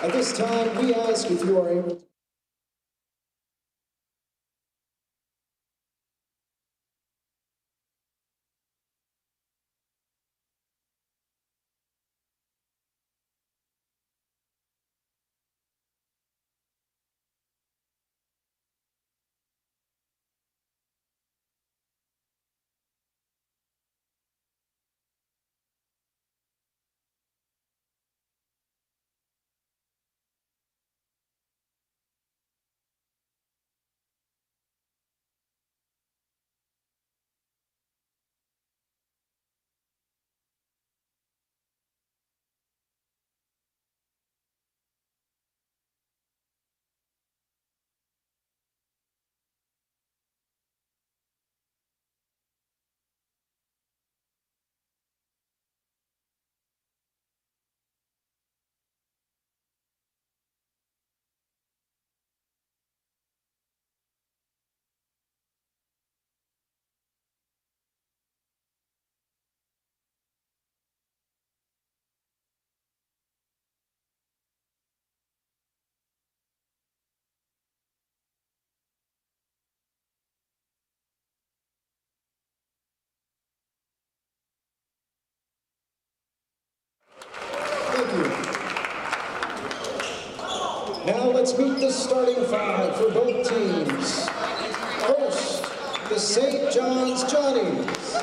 At this time, we ask if you are able to. Thank you. Now let's meet the starting five for both teams. First, the St. John's Johnnies.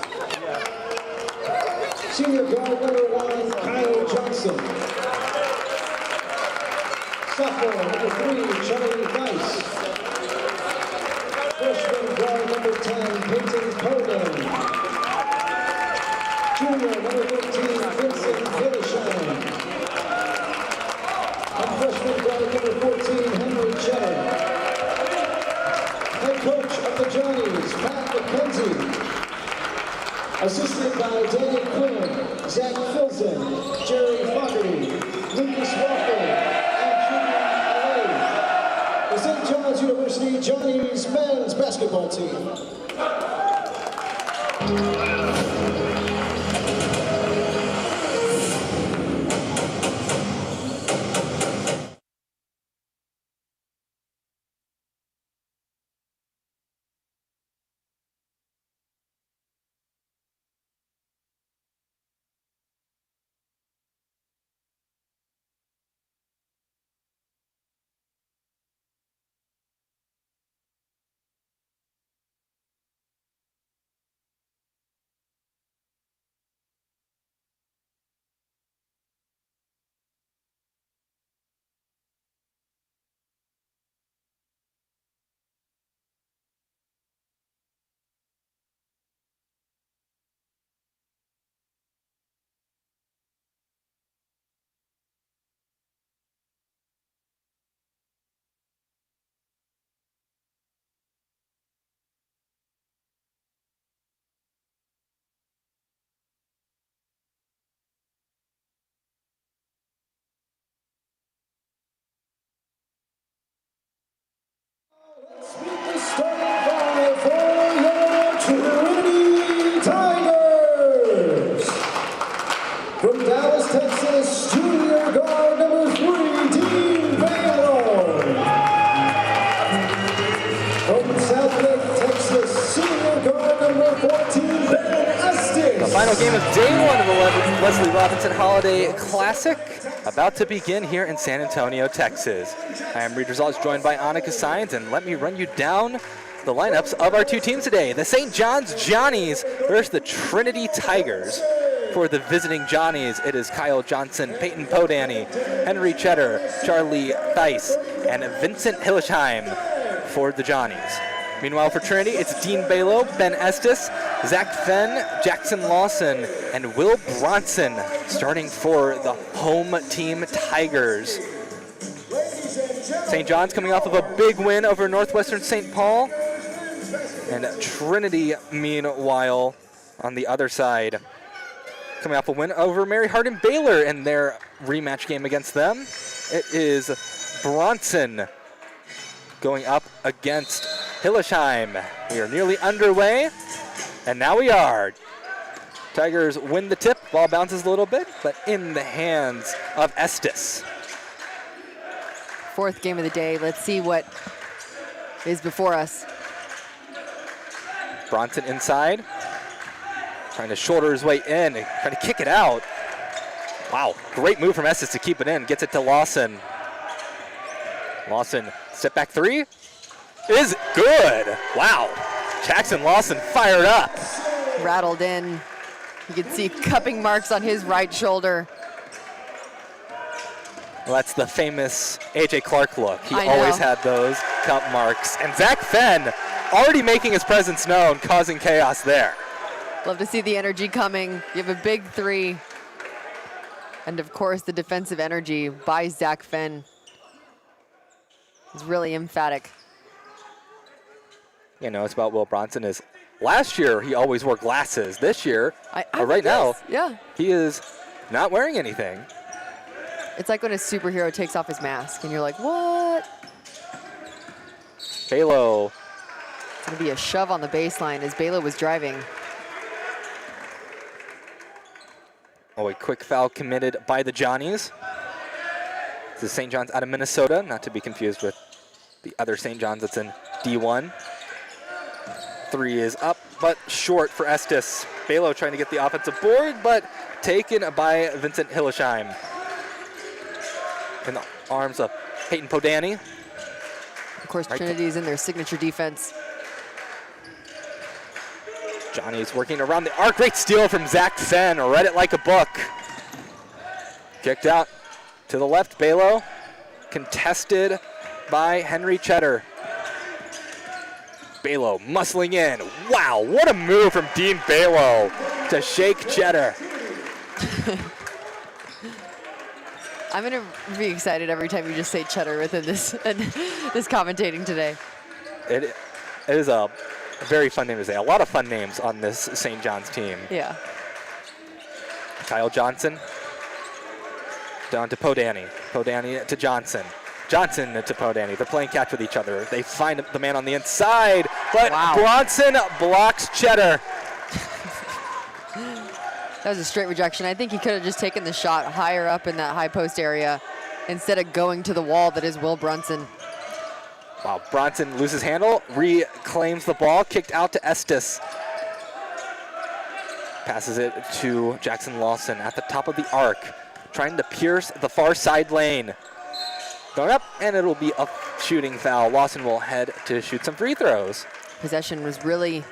Senior guard number 1, Kyle Johnson. Sophomore number 3, Charlie Weiss. Freshman guard number 10, Peyton Coden. Junior number 13, Vincent Hillisham. And freshman guard number 14, Henry Cheddar. Head coach of the Johnnies, Pat McKenzie. Assisted by Danny Quinn, Zach Filson, Jerry Fogarty, Lucas Walker, and Julian Alley. The St. John's University Johnnies men's basketball team. Let's meet the starting five for your Trinity Tigers. From Dallas, Texas, junior guard number 3, Dean Bailo. From South Lake, Texas, senior guard number 14, Ben Estes. The final game of day 1 of the Leslie Robinson Holiday Classic about to begin here in San Antonio, Texas. I am Reed Rosales, joined by Annika Sines, and let me run you down the lineups of our two teams today. The St. John's Johnnies versus the Trinity Tigers. For the visiting Johnnies, it is Kyle Johnson, Peyton Podany, Henry Cheddar, Charlie Theis, and Vincent Hillisham for the Johnnies. Meanwhile, for Trinity, it's Dean Bailo, Ben Estes, Zach Fenn, Jackson Lawson, and Will Bronson starting for the home team Tigers. St. John's coming off of a big win over Northwestern St. Paul. And Trinity, meanwhile, on the other side, coming off a win over Mary Hardin Baylor in their rematch game against them. It is Bronson going up against Hillisham. We are nearly underway, and now we are. Tigers win the tip. Ball bounces a little bit, but in the hands of Estes. 4th game of the day. Let's see what is before us. Bronson inside, trying to shoulder his way in, trying to kick it out. Wow, great move from Estes to keep it in. Gets it to Lawson. Lawson, step back 3 is good. Wow, Jackson Lawson fired up. Rattled in. You can see cupping marks on his right shoulder. Well, that's the famous A.J. Clark look. He I always know. had those cup marks. And Zach Fenn already making his presence known, causing chaos there. Love to see the energy coming. You have a big 3. And of course, the defensive energy by Zach Fenn is really emphatic. You know, it's about Will Bronson is last year he always wore glasses. This year, right now, yeah, he is not wearing anything. it's like when a superhero takes off his mask and you're like, what? Balo. It's gonna be a shove on the baseline as Balo was driving. Oh, a quick foul committed by the Johnnies. This is St. John's out of Minnesota, not to be confused with the other St. John's that's in D1. 3 is up, but short for Estes. Balo trying to get the offensive board, but taken by Vincent Hillesheim. In the arms of Peyton Podani. Of course, Trinity is in their signature defense. Johnny's working around the arc. Great steal from Zach Fenn. Read it like a book. Kicked out to the left. Balo contested by Henry Cheddar. Balo muscling in. Wow, what a move from Dean Balo to shake Cheddar. I'm gonna be excited every time you just say Cheddar within this this commentating today. It is a very fun name to say. A lot of fun names on this St. John's team. Yeah. Kyle Johnson down to Podani. Podani to Johnson. Johnson to Podani. They're playing catch with each other. They find the man on the inside, but Wow. Bronson blocks Cheddar. That was a straight rejection. I think he could have just taken the shot higher up in that high post area instead of going to the wall that is Will Brunson. Wow, Bronson loses handle, reclaims the ball, kicked out to Estes. Passes it to Jackson Lawson at the top of the arc, trying to pierce the far side lane. Going up, and it'll be a shooting foul. Lawson will head to shoot some free throws. Possession was really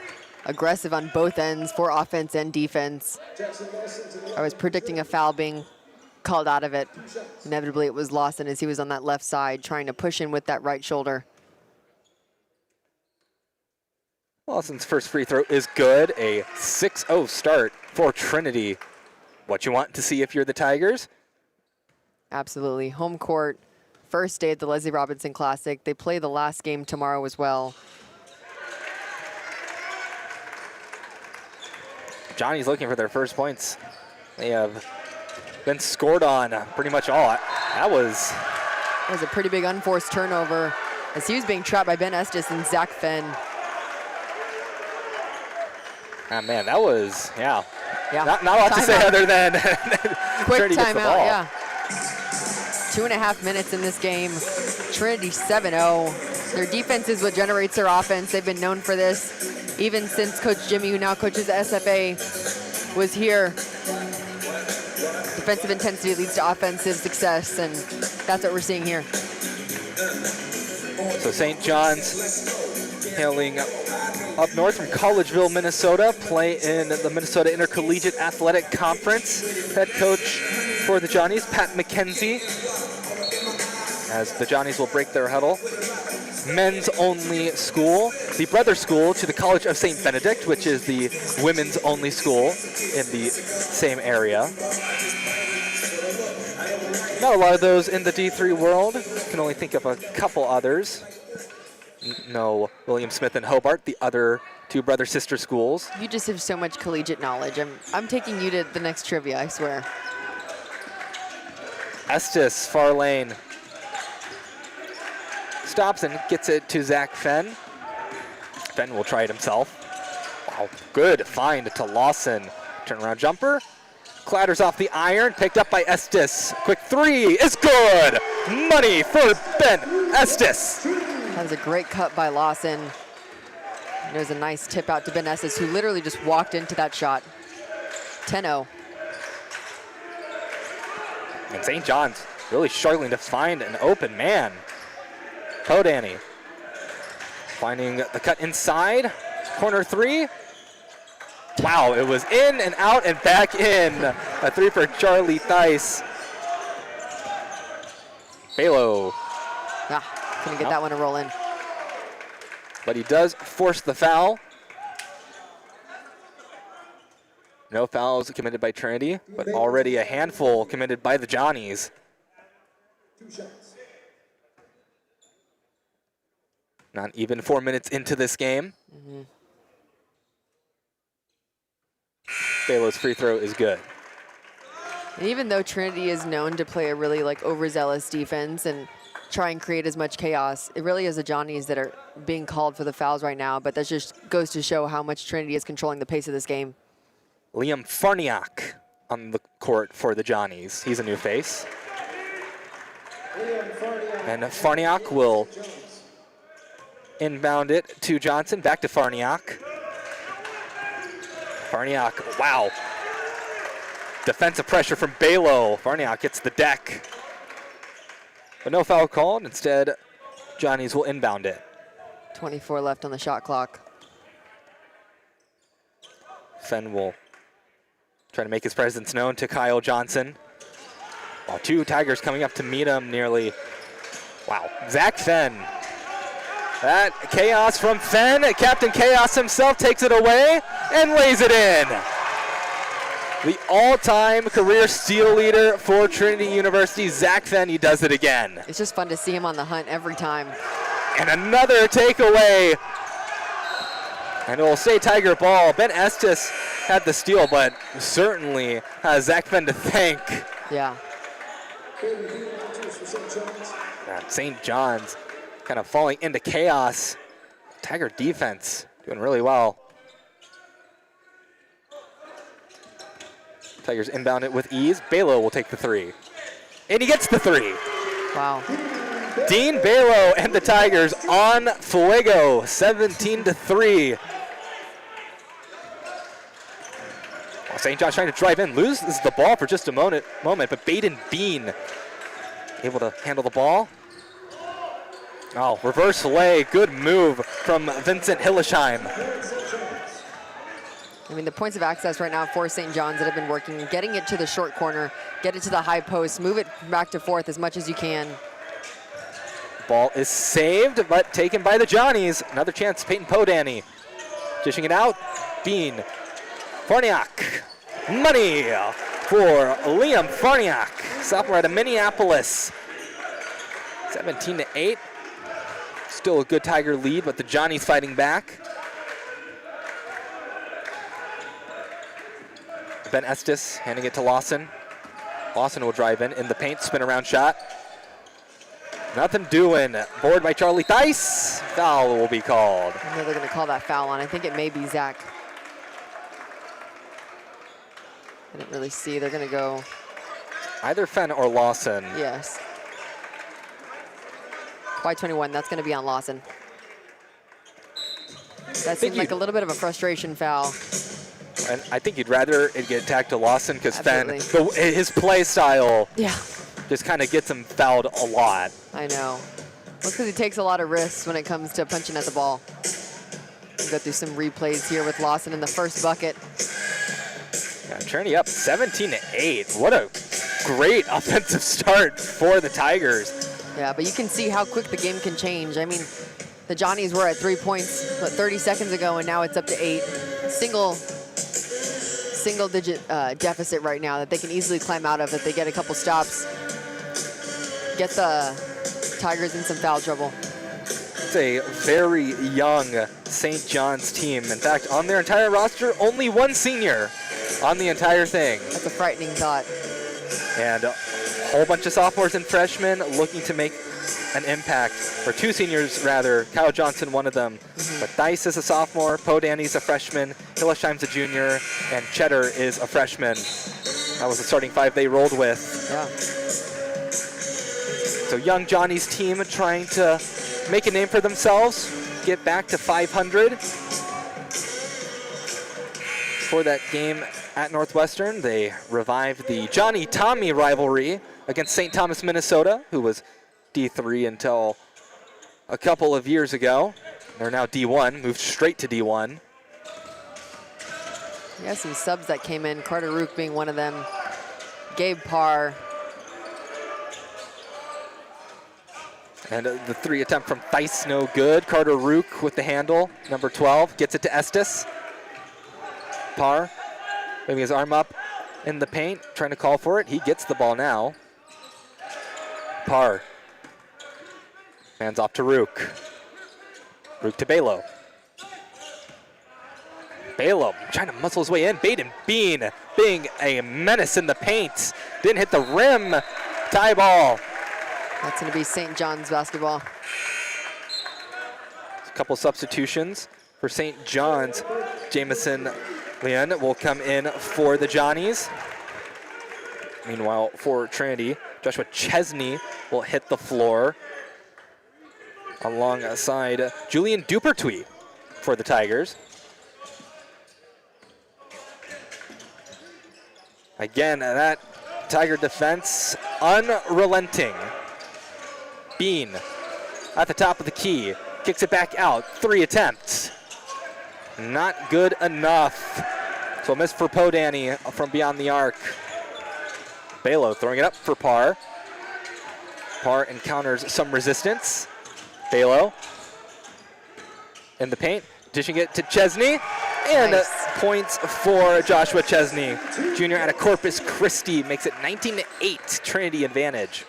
aggressive on both ends for offense and defense. I was predicting a foul being called out of it. Inevitably, it was Lawson as he was on that left side trying to push in with that right shoulder. Lawson's first free throw is good. A 6-0 start for Trinity. What you want to see if you're the Tigers? Absolutely. Home court. First day at the Leslie Robinson Classic. They play the last game tomorrow as well. Johnny's looking for their first points. They have been scored on pretty much all. That was a pretty big unforced turnover as he was being trapped by Ben Estes and Zach Fenn. Ah, man, that was, yeah. Yeah. Not a lot to say other than quick Trinity gets the timeout, ball. yeah. 2.5 minutes in this game. Trinity 7-0. Their defense is what generates their offense. They've been known for this even since Coach Jimmy, who now coaches the SFA, was here. Defensive intensity leads to offensive success, and that's what we're seeing here. So St. John's hailing up north from Collegeville, Minnesota, play in the Minnesota Intercollegiate Athletic Conference. Head coach for the Johnnies, Pat McKenzie, as the Johnnies will break their huddle. Men's only school, the brother school to the College of St. Benedict, which is the women's only school in the same area. Not a lot of those in the D3 world. Can only think of a couple others. No, William Smith and Hobart, the other two brother-sister schools. You just have so much collegiate knowledge. I'm taking you to the next trivia, I swear. Estes, far lane. Stops and gets it to Zach Fenn. Fenn will try it himself. Wow, good find to Lawson. Turnaround jumper. Clatters off the iron, picked up by Estes. Quick three is good. Money for Ben Estes. That was a great cut by Lawson. And there's a nice tip out to Ben Estes, who literally just walked into that shot. 10-0. And St. John's really struggling to find an open man. Podany finding the cut inside. Corner three. Wow, it was in and out and back in. A three for Charlie Theis. Balo. Couldn't get that one to roll in. But he does force the foul. No fouls committed by Trinity, but already a handful committed by the Johnnies. Not even 4 minutes into this game. Balo's free throw is good. And even though Trinity is known to play a really overzealous defense and try and create as much chaos, it really is the Johnnies that are being called for the fouls right now, but that just goes to show how much Trinity is controlling the pace of this game. Liam Farniak on the court for the Johnnies. He's a new face. And Farniak will inbound it to Johnson. Back to Farniak. Farniak, wow. Defensive pressure from Balo. Farniak hits the deck. But no foul called. Instead, Johnnies will inbound it. 24 left on the shot clock. Fenn will try to make his presence known to Kyle Johnson. While two Tigers coming up to meet him nearly. Wow, Zach Fenn. That chaos from Fenn. Captain Chaos himself takes it away and lays it in. The all-time career steal leader for Trinity University, Zach Fenn, he does it again. It's just fun to see him on the hunt every time. And another takeaway. And it will stay Tiger ball. Ben Estes had the steal, but certainly has Zach Fenn to thank. Yeah. St. John's kind of falling into chaos. Tiger defense doing really well. Tigers inbound it with ease. Balo will take the three. And he gets the three. Wow. Dean Balo and the Tigers on fuego, 17-3. Well, St. John's trying to drive in, loses the ball for just a moment, but Baden Bean able to handle the ball. Oh, reverse lay, good move from Vincent Hillesheim. I mean, the points of access right now for St. John's that have been working, getting it to the short corner, get it to the high post, move it back to fourth as much as you can. Ball is saved, but taken by the Johnnies. Another chance, Peyton Podany. Dishing it out, Bean. Farniak, money for Liam Farniak, sophomore out of Minneapolis. 17-8. Still a good Tiger lead, but the Johnnies fighting back. Ben Estes handing it to Lawson. Lawson will drive in the paint, spin around shot. Nothing doing. Board by Charlie Theis. Foul will be called. I know they're going to call that foul on. I think it may be Zach. I didn't really see. They're going to go. Either Fenn or Lawson. Yes. Y21, that's going to be on Lawson. That seemed like a little bit of a frustration foul. And I think you'd rather it get attacked to Lawson because Fenn, his play style just kind of gets him fouled a lot. I know. Well, it's because he takes a lot of risks when it comes to punching at the ball. We'll go through some replays here with Lawson in the first bucket. Yeah, Trinity up 17-8. What a great offensive start for the Tigers. Yeah, but you can see how quick the game can change. I mean, the Johnnies were at 3 points 30 seconds ago, and now it's up to 8. Single digit deficit right now that they can easily climb out of if they get a couple stops. Get the Tigers in some foul trouble. It's a very young St. John's team. In fact, on their entire roster, only one senior on the entire thing. That's a frightening thought. And a whole bunch of sophomores and freshmen looking to make an impact, or two seniors rather. Kyle Johnson, one of them. But Theis is a sophomore, Podany's a freshman, Hillesheim's a junior, and Cheddar is a freshman. That was the starting five they rolled with. Yeah. So young Johnny's team trying to make a name for themselves, get back to 500. For that game at Northwestern, they revived the Johnny-Tommy rivalry against St. Thomas, Minnesota, who was D3 until a couple of years ago. They're now D1, moved straight to D1. We have some subs that came in, Carter Rook being one of them. Gabe Parr. And the 3 attempt from Theis, no good. Carter Rook with the handle, number 12, gets it to Estes. Parr, moving his arm up in the paint, trying to call for it. He gets the ball now. Parr. Hands off to Rook. Rook to Balo. Balo trying to muscle his way in. Baden Bean being a menace in the paint. Didn't hit the rim. Tie ball. That's going to be St. John's basketball. A couple substitutions for St. John's. Jamison Leon will come in for the Johnnies. Meanwhile, for Trinity, Joshua Chesney will hit the floor alongside Julian Dupertuis for the Tigers. Again, that Tiger defense unrelenting. Bean at the top of the key, kicks it back out, 3 attempts. Not good enough. So a miss for Podani from beyond the arc. Balo throwing it up for Parr. Parr encounters some resistance. Balo in the paint, dishing it to Chesney. And nice. Points for Joshua Chesney. Junior out of Corpus Christi makes it 19-8, Trinity advantage.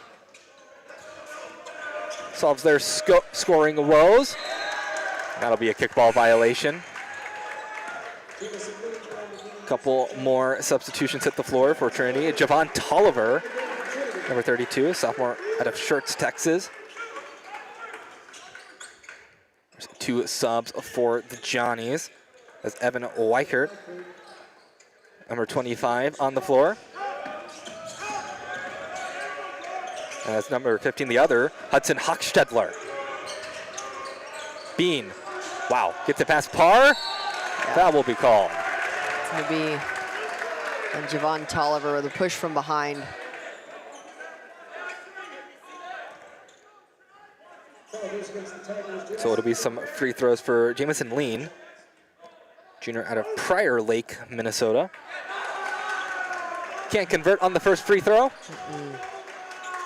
Solves their scoring woes. That'll be a kickball violation. Couple more substitutions hit the floor for Trinity. Javon Tolliver, number 32, sophomore out of Schertz, Texas. There's 2 subs for the Johnnies. As Evan Weichert, number 25, on the floor. And that's number 15, the other, Hudson Hochstedler. Bean, wow, gets it past Parr. Yeah. That will be called. It's going to be and Javon Tolliver with a push from behind. So it'll be some free throws for Jamison Lean, junior out of Prior Lake, Minnesota. Can't convert on the first free throw.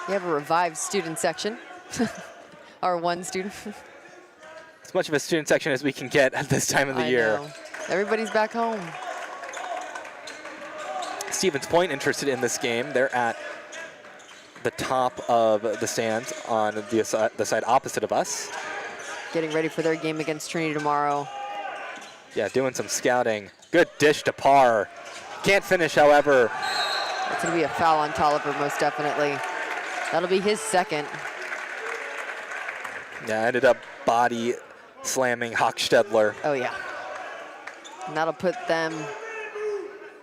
You have a revived student section, or one student. As much of a student section as we can get at this time of the year. Know. Everybody's back home. Stevens Point interested in this game. They're at the top of the stands on the side opposite of us. Getting ready for their game against Trinity tomorrow. Yeah, doing some scouting. Good dish to Parr. Can't finish, however. It's going to be a foul on Tolliver, most definitely. That'll be his second. Yeah, ended up body slamming Hochstedler. Oh, yeah. And that'll put them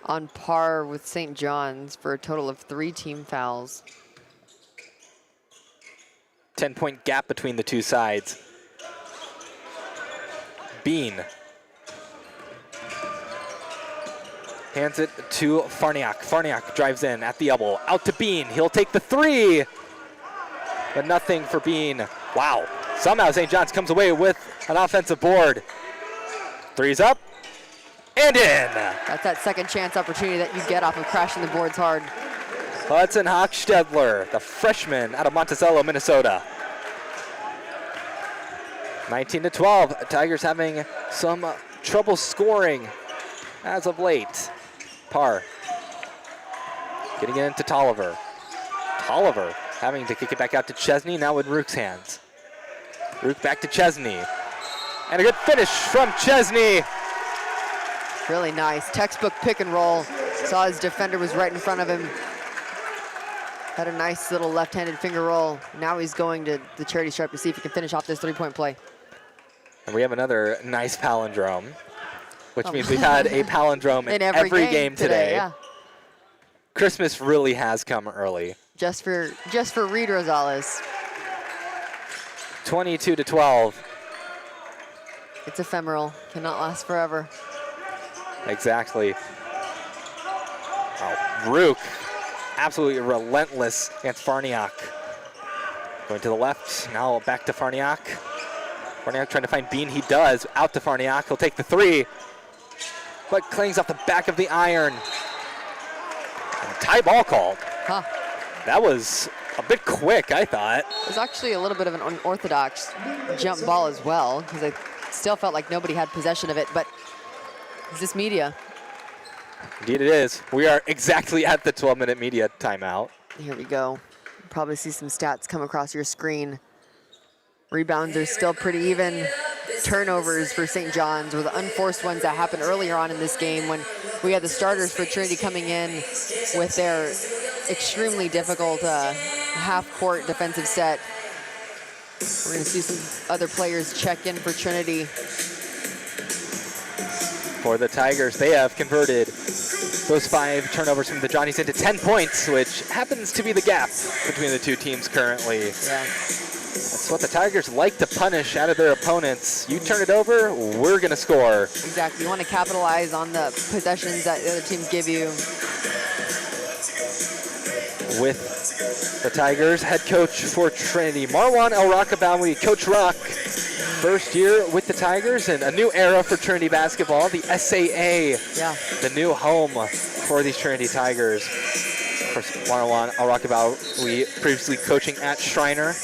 on par with St. John's for a total of 3 team fouls. 10-point gap between the two sides. Bean hands it to Farniak. Farniak drives in at the elbow. Out to Bean. He'll take the 3. But nothing for Bean. Wow. Somehow St. John's comes away with an offensive board. 3's up and in. That's that second chance opportunity that you get off of crashing the boards hard. Hudson Hochstedler, the freshman out of Monticello, Minnesota. 19-12. Tigers having some trouble scoring as of late. Parr getting it into Tolliver. Tolliver having to kick it back out to Chesney, now in Rook's hands. Rook back to Chesney. And a good finish from Chesney. Really nice. Textbook pick and roll. Saw his defender was right in front of him. Had a nice little left-handed finger roll. Now he's going to the charity stripe to see if he can finish off this 3-point play. And we have another nice palindrome, which means we've had a palindrome in every game today. Yeah. Christmas really has come early. Just for Reed Rosales. 22-12. It's ephemeral, cannot last forever. Exactly. Oh, Rook, absolutely relentless against Farniak. Going to the left, now back to Farniak. Farniak trying to find Bean, he does. Out to Farniak, he'll take the three. But clings off the back of the iron. And tie ball called. Huh. That was a bit quick, I thought. It was actually a little bit of an unorthodox jump ball as well, because I still felt like nobody had possession of it, but is this media? Indeed it is. We are exactly at the 12-minute media timeout. Here we go. Probably see some stats come across your screen. Rebounds are still pretty even. Turnovers for St. John's were the unforced ones that happened earlier on in this game when we had the starters for Trinity coming in with their extremely difficult half-court defensive set. We're going to see some other players check in for Trinity. For the Tigers, they have converted those 5 turnovers from the Johnnies into 10 points, which happens to be the gap between the two teams currently. Yeah. That's what the Tigers like to punish out of their opponents. You turn it over, we're going to score. Exactly. You want to capitalize on the possessions that the other teams give you. With the Tigers, head coach for Trinity, Marwan El-Rakabawi. Coach Rock, first year with the Tigers, and a new era for Trinity basketball, the SAA, the new home for these Trinity Tigers. Of course, Marwan El-Rakabawi previously coaching at Shriner,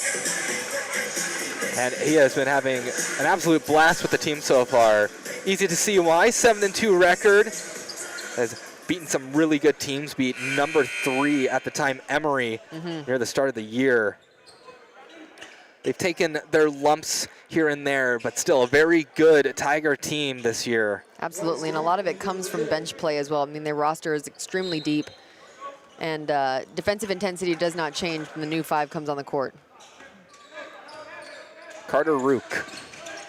and he has been having an absolute blast with the team so far. Easy to see why. 7-2 record, has beaten some really good teams, beat number 3 at the time, Emory, near the start of the year. They've taken their lumps here and there, but still a very good Tiger team this year. Absolutely, and a lot of it comes from bench play as well. I mean, their roster is extremely deep, and defensive intensity does not change when the new 5 comes on the court. Carter Rook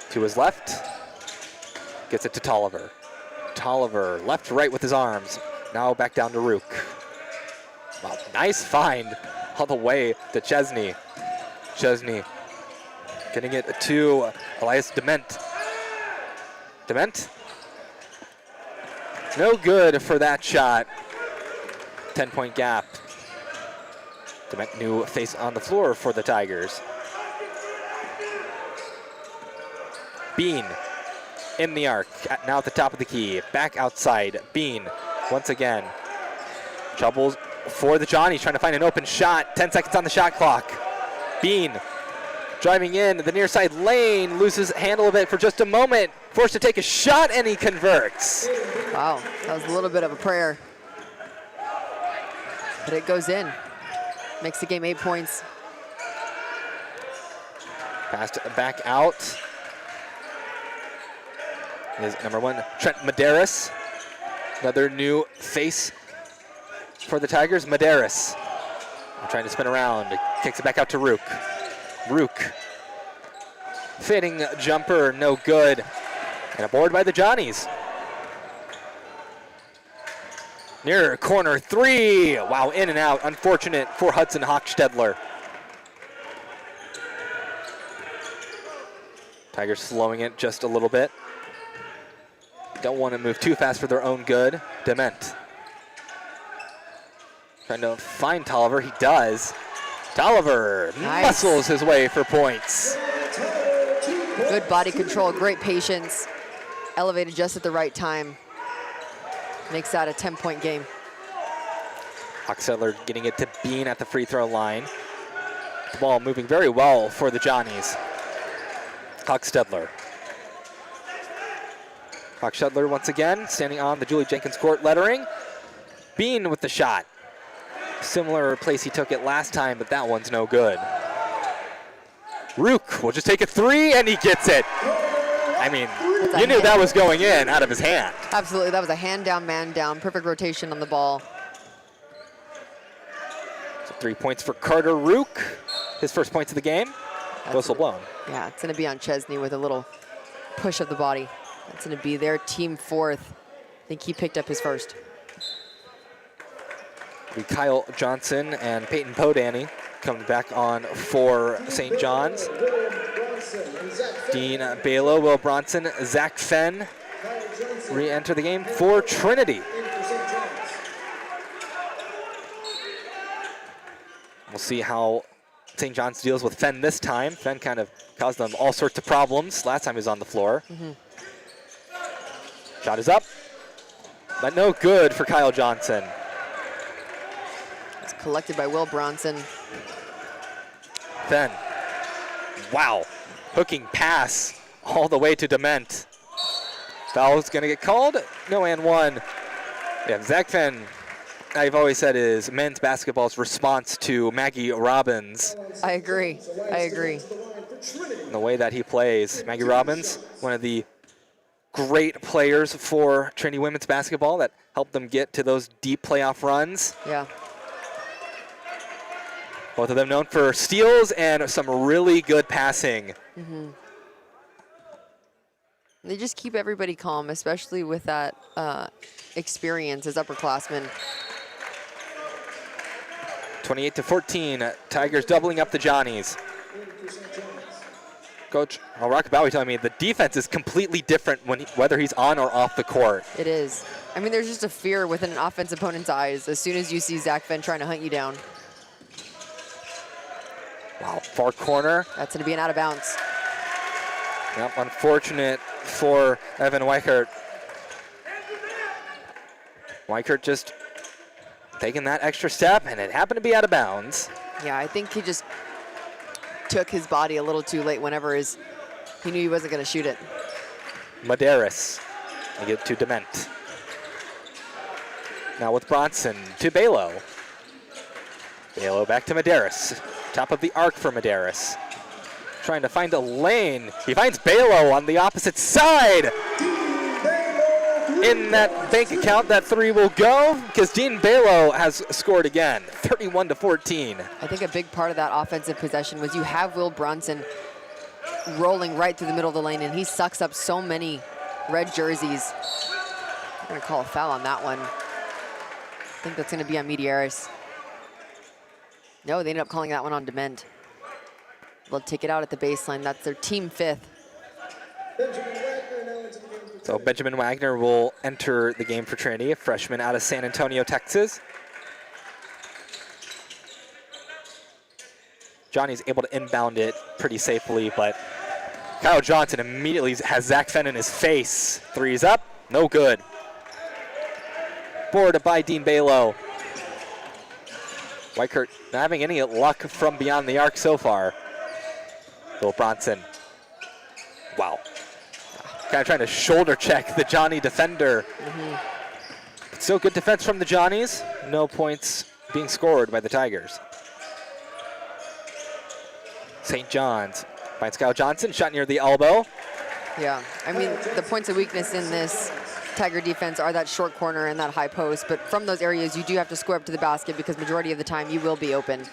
to his left, gets it to Tolliver. Tolliver, left to right with his arms. Now back down to Rook. Wow, nice find all the way to Chesney. Chesney getting it to Elias Dement. Dement? No good for that shot. 10-point gap. Dement, new face on the floor for the Tigers. Bean in the arc, now at the top of the key. Back outside, Bean once again. Troubles for the Johnnies, trying to find an open shot. 10 seconds on the shot clock. Bean driving in the near side lane, loses handle of it for just a moment. Forced to take a shot, and he converts. Wow, that was a little bit of a prayer. But it goes in. Makes the game 8 points. Passed back out is number 1, Trent Medeiros. Another new face for the Tigers, Medeiros. Trying to spin around, kicks it back out to Rook. Rook, fading jumper, no good. And a board by the Johnnies. Near corner 3, wow, in and out, unfortunate for Hudson Hochstedler. Tigers slowing it just a little bit. Don't want to move too fast for their own good. Dement. Trying to find Tolliver, he does. Tolliver muscles his way for points. Good body control, great patience. Elevated just at the right time. Makes that a 10-point game. Hochstedler getting it to Bean at the free throw line. The ball moving very well for the Johnnies. Hochstedler. Hochstedler once again standing on the Julie Jenkins court lettering. Bean with the shot. Similar place he took it last time, but that one's no good. Rook will just take a 3, and he gets it. I mean, you knew that was going in out of his hand. Absolutely, that was a hand down, man down. Perfect rotation on the ball. So 3 points for Carter Rook. His first points of the game. Whistle blown. Yeah, it's going to be on Chesney with a little push of the body. That's going to be their team 4th. I think he picked up his first. Kyle Johnson and Peyton Podany coming back on for St. John's. Dean Balo, Will Bronson, Zach Fenn re-enter the game for Trinity. We'll see how St. John's deals with Fenn this time. Fenn kind of caused them all sorts of problems last time he was on the floor. Shot is up, but no good for Kyle Johnson. It's collected by Will Bronson. Fenn, wow, hooking pass all the way to Dement. Foul's gonna get called, no and one. Yeah, Zach Fenn, I've always said, is men's basketball's response to Maggie Robbins. I agree. The way that he plays. Maggie Robbins, one of the great players for Trinity women's basketball that helped them get to those deep playoff runs. Yeah. Both of them known for steals and some really good passing. They just keep everybody calm, especially with that experience as upperclassmen. 28-14, Tigers doubling up the Johnnies. Coach Rockabowey telling me the defense is completely different whether he's on or off the court. It is. I mean, there's just a fear within an offense opponent's eyes as soon as you see Zach Fenn trying to hunt you down. Wow, far corner. That's going to be an out of bounds. Yep, unfortunate for Evan Weichert. Weichert just taking that extra step, and it happened to be out of bounds. Yeah, I think he just took his body a little too late whenever he knew he wasn't going to shoot it. Medeiros, they get to Dement. Now with Bronson to Balo. Balo back to Medeiros. Top of the arc for Medeiros. Trying to find a lane. He finds Balo on the opposite side. In that bank account, that three will go because Dean Balo has scored again, 31-14. I think a big part of that offensive possession was you have Will Bronson rolling right through the middle of the lane, and he sucks up so many red jerseys. I'm going to call a foul on that one. I think that's going to be on Medeiros. No, they ended up calling that one on Dement. They'll take it out at the baseline. That's their team fifth. So Benjamin Wagner will enter the game for Trinity, a freshman out of San Antonio, Texas. Johnny's able to inbound it pretty safely, but Kyle Johnson immediately has Zach Fenn in his face. Three's up, no good. Boarded by Dean Balo. Weichert not having any luck from beyond the arc so far. Will Bronson. Wow. Kind of trying to shoulder check the Johnny defender. Still good defense from the Johnnies. No points being scored by the Tigers. St. John's finds Kyle Johnson, shot near the elbow. Yeah, I mean, the points of weakness in this Tiger defense are that short corner and that high post, but from those areas you do have to square up to the basket because majority of the time you will be open.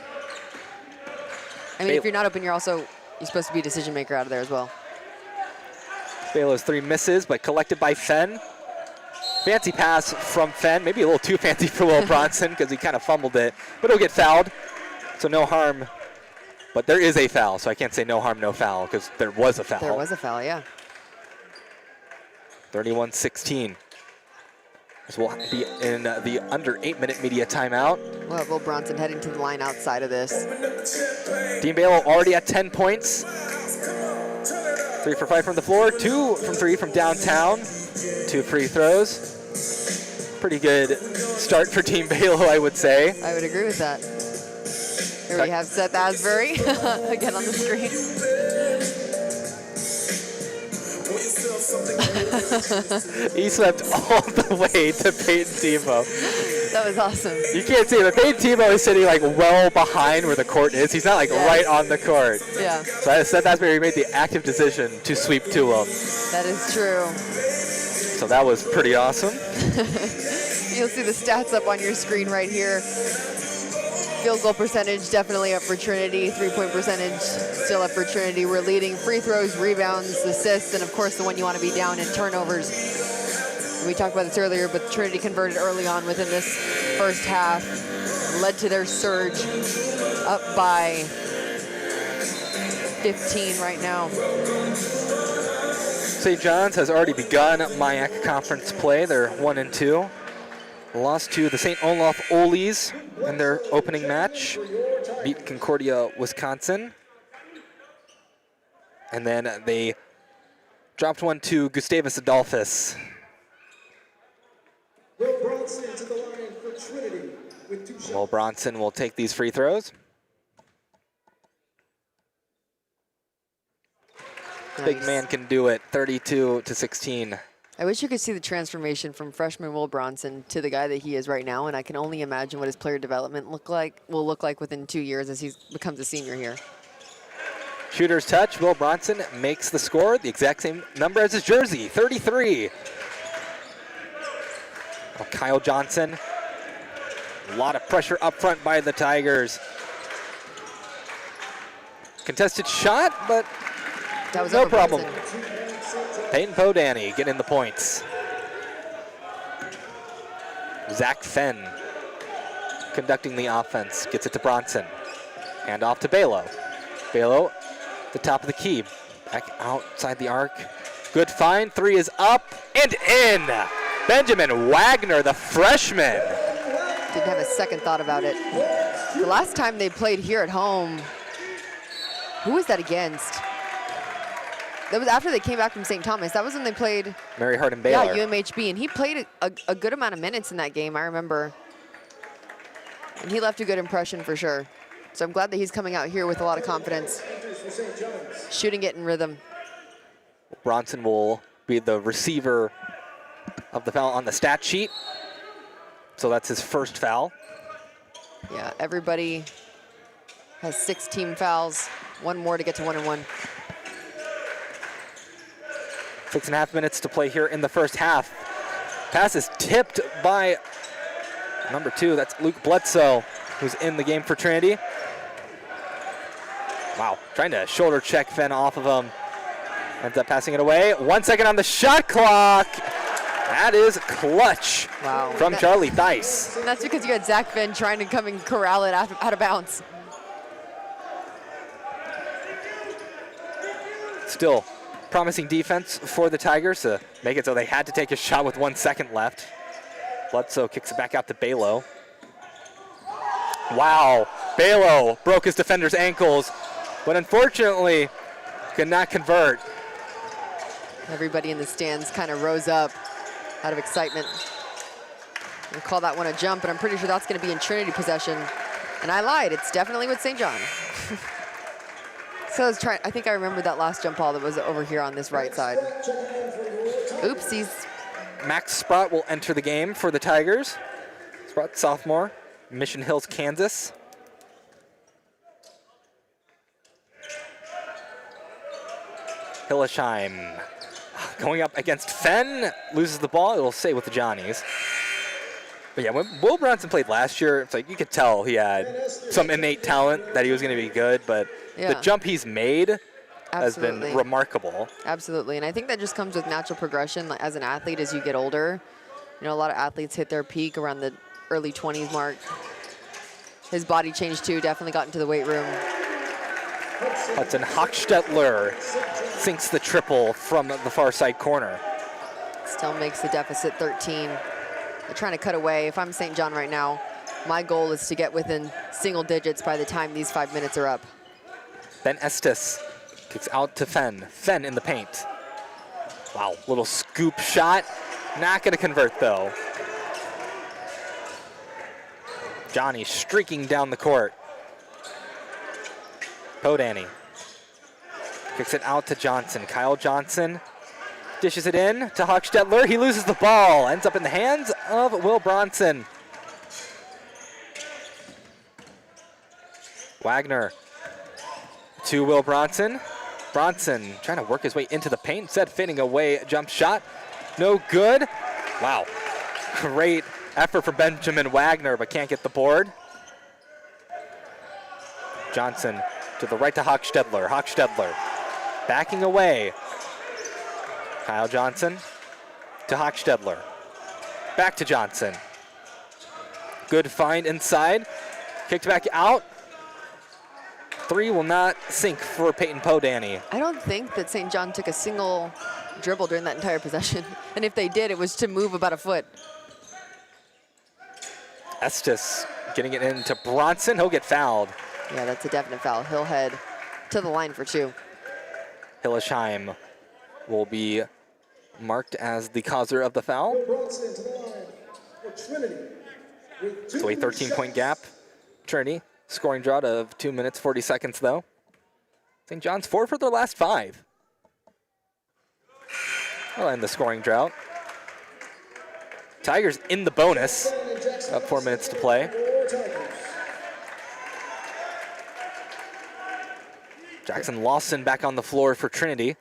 I mean, if you're not open, you're supposed to be a decision maker out of there as well. Balo's three misses, but collected by Fenn. Fancy pass from Fenn, maybe a little too fancy for Will Bronson because he kind of fumbled it, but he'll get fouled, so no harm. But there is a foul, so I can't say no harm, no foul because there was a foul. There was a foul, yeah. 31-16. This will be in the under 8-minute media timeout. We'll have Will Bronson heading to the line outside of this. Dean Balo already at 10 points. 3 for 5 from the floor, 2 from 3 from downtown, 2 free throws. Pretty good start for Dean Balo, I would say. I would agree with that. Here we have Seth Asbury again on the screen. He swept all the way to Peyton Tebow. That was awesome. You can't see it, but Peyton Tebow is sitting like well behind where the court is. He's not like right on the court. Yeah. So Seth Asbury made the active decision to sweep to him. That is true. So that was pretty awesome. You'll see the stats up on your screen right here. Field goal percentage definitely up for Trinity. 3-point percentage still up for Trinity. We're leading free throws, rebounds, assists, and of course the one you want to be down in turnovers. We talked about this earlier, but Trinity converted early on within this first half, led to their surge up by 15 right now. St. John's has already begun MIAC conference play. They're 1-2. Lost to the St. Olaf Olies in their opening match. Beat Concordia, Wisconsin. And then they dropped one to Gustavus Adolphus. Will Bronson to the line for Trinity with 2 shots. Will Bronson will take these free throws. Big Nice. man can do it, 32-16. I wish you could see the transformation from freshman Will Bronson to the guy that he is right now, and I can only imagine what his player development will look like within 2 years as he becomes a senior here. Shooter's touch, Will Bronson makes the score, the exact same number as his jersey, 33. Well, Kyle Johnson, a lot of pressure up front by the Tigers. Contested shot, but That was no over problem. Bronson. Peyton Podany getting the points. Zach Fenn conducting the offense, gets it to Bronson. Hand off to Balo. Balo, the top of the key, back outside the arc. Good find, 3 is up and in. Benjamin Wagner, the freshman. Didn't have a second thought about it. The last time they played here at home, who was that against? That was after they came back from St. Thomas. That was when they played, Mary Hardin Baylor. yeah, UMHB, and he played a good amount of minutes in that game, I remember. And he left a good impression for sure. So I'm glad that he's coming out here with a lot of confidence, shooting it in rhythm. Bronson will be the receiver of the foul on the stat sheet. So that's his first foul. Yeah, everybody has 6 team fouls, 1 more to get to 1-1. 6.5 minutes to play here in the first half. Pass is tipped by number 2. That's Luke Bledsoe, who's in the game for Trinity. Wow, trying to shoulder check Fenn off of him. Ends up passing it away. 1 second on the shot clock. That is clutch from Charlie Theis. And that's because you had Zach Fenn trying to come and corral it out of bounds. Still promising defense for the Tigers to make it so they had to take a shot with 1 second left. Bledsoe kicks it back out to Balo. Wow, Balo broke his defender's ankles, but unfortunately could not convert. Everybody in the stands kind of rose up out of excitement. We'll call that one a jump, and I'm pretty sure that's going to be in Trinity possession. And I lied, it's definitely with St. John. So I was trying, I think I remember that last jump ball that was over here on this right side. Oopsies. Max Sprott will enter the game for the Tigers. Sprott, sophomore, Mission Hills, Kansas. Hillesheim going up against Fenn, loses the ball. It'll stay with the Johnnies. But yeah, when Will Bronson played last year, it's like you could tell he had some innate talent that he was going to be good, but the jump he's made has been remarkable. Absolutely, and I think that just comes with natural progression as an athlete as you get older. You know, a lot of athletes hit their peak around the early 20s mark. His body changed too, definitely got into the weight room. Hudson Hochstetler sinks the triple from the far side corner. Still makes the deficit 13. They're trying to cut away. If I'm St. John right now, my goal is to get within single digits by the time these 5 minutes are up. Ben Estes kicks out to Fenn. Fenn in the paint. Wow, little scoop shot. Not going to convert though. Johnny streaking down the court. Podany kicks it out to Johnson. Kyle Johnson dishes it in to Hochstetler. He loses the ball. Ends up in the hands of Will Bronson. Wagner to Will Bronson. Bronson trying to work his way into the paint. Instead, fading away. Jump shot. No good. Wow. Great effort for Benjamin Wagner, but can't get the board. Johnson to the right to Hochstetler. Hochstetler backing away. Kyle Johnson to Hochstetler. Back to Johnson. Good find inside. Kicked back out. Three will not sink for Peyton Podany. I don't think that St. John took a single dribble during that entire possession. And if they did, it was to move about a foot. Estes getting it into Bronson. He'll get fouled. Yeah, that's a definite foul. He'll head to the line for 2. Hillesheim will be marked as the causer of the foul. Bronson to the line for Trinity. So a 13-point gap. Trinity scoring drought of 2 minutes, 40 seconds, though. St. John's 4 for their last 5. We'll end the scoring drought. Tigers in the bonus. About 4 minutes to play. Jackson Lawson back on the floor for Trinity.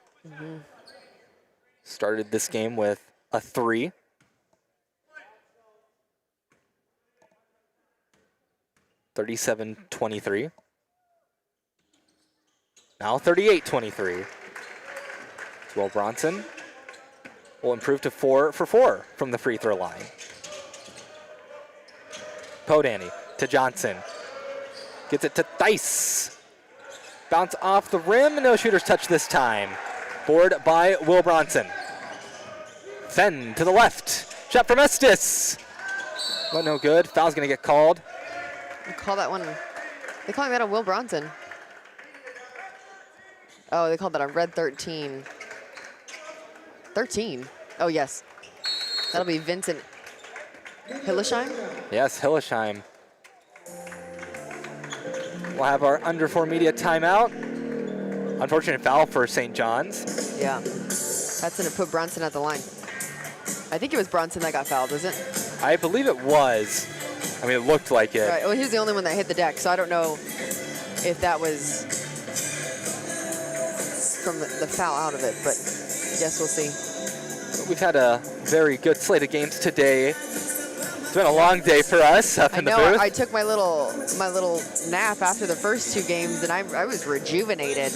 Started this game with a 3. (37-23). Now 38-23. Will Bronson will improve to 4 for 4 from the free throw line. Podany to Johnson. Gets it to Theis. Bounce off the rim. No shooters touch this time. Board by Will Bronson. Fenn to the left. Shot from Estes. But no good. Foul's going to get called. You call that one. They calling that on Will Bronson. Oh, they called that on red 13. 13? Oh, yes. That'll be Vincent Hillesheim? Yes, Hillesheim. We'll have our under 4 media timeout. Unfortunate foul for St. John's. Yeah. That's going to put Bronson at the line. I think it was Bronson that got fouled, was it? I believe it was. I mean, it looked like it. Right. Well, he was the only one that hit the deck, so I don't know if that was from the foul out of it, but I guess we'll see. We've had a very good slate of games today. It's been a long day for us up in the booth. I took my little nap after the first 2 games, and I was rejuvenated.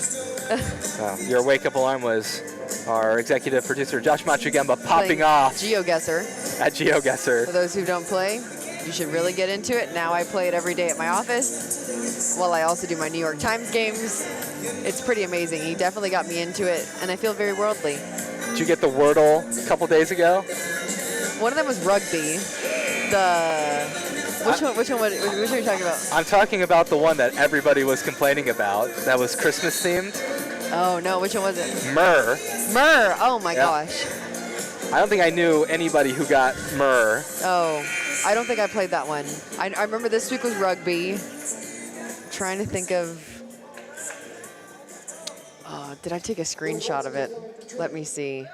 Your wake-up alarm was our executive producer, Josh Machugemba, popping off. GeoGuessr. At GeoGuessr. For those who don't play, you should really get into it. Now I play it every day at my office, while I also do my New York Times games. It's pretty amazing. He definitely got me into it, and I feel very worldly. Did you get the Wordle a couple days ago? One of them was rugby. Which one are you talking about? I'm talking about the one that everybody was complaining about. That was Christmas themed. Oh no, which one was it? Myrrh. Myrrh. Oh my gosh. I don't think I knew anybody who got Myrrh. Oh, I don't think I played that one. I remember this week was rugby. Trying to think of. Did I take a screenshot of it? Let me see.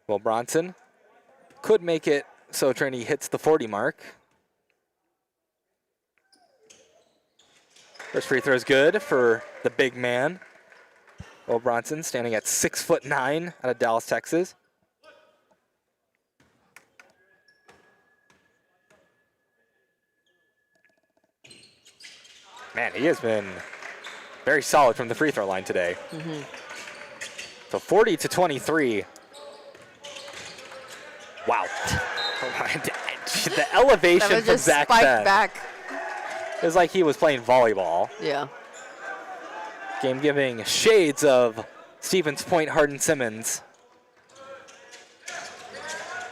Well, Bronson could make it so Trinity hits the 40 mark. First free throw is good for the big man. Will Bronson standing at 6'9" out of Dallas, Texas. Man, he has been very solid from the free throw line today. So 40-23. Wow. The elevation from Zach Fenn. Back. It was like he was playing volleyball. Yeah. Game giving shades of Stevens Point, Hardin Simmons.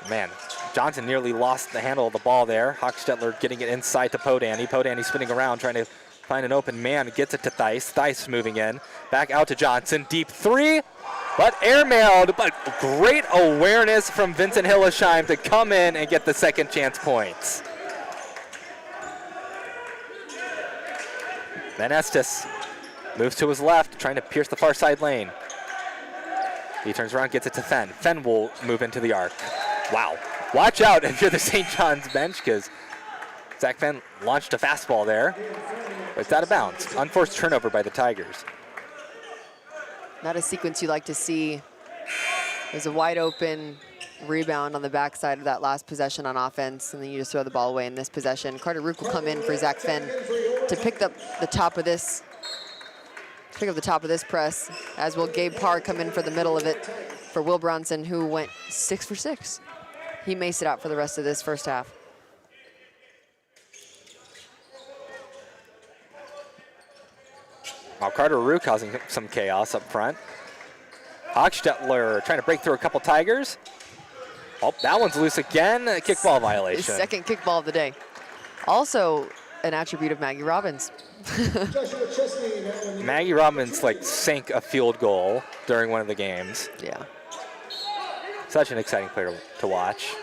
Man, Johnson nearly lost the handle of the ball there. Hochstetler getting it inside to Podany. Podany spinning around, trying to find an open man. Gets it to Theis. Theis moving in. Back out to Johnson. Deep 3, but airmailed. But great awareness from Vincent Hillesheim to come in and get the second chance points. Then Estes moves to his left, trying to pierce the far side lane. He turns around, gets it to Fenn. Fenn will move into the arc. Wow. Watch out if you're the St. John's bench, because Zach Fenn launched a fastball there. But it's out of bounds. Unforced turnover by the Tigers. Not a sequence you like to see. There's a wide open rebound on the backside of that last possession on offense, and then you just throw the ball away in this possession. Carter Rook will come in for Zach Fenn to pick up the top of this press, as will Gabe Parr come in for the middle of it for Will Bronson, who went 6 for 6. He maced it out for the rest of this first half. Now Carter Rue causing some chaos up front. Hochstetler trying to break through a couple Tigers. Oh, that one's loose again. A kickball violation. His second kickball of the day. Also an attribute of Maggie Robbins. Maggie Robbins like sank a field goal during one of the games. Yeah. Such an exciting player to watch.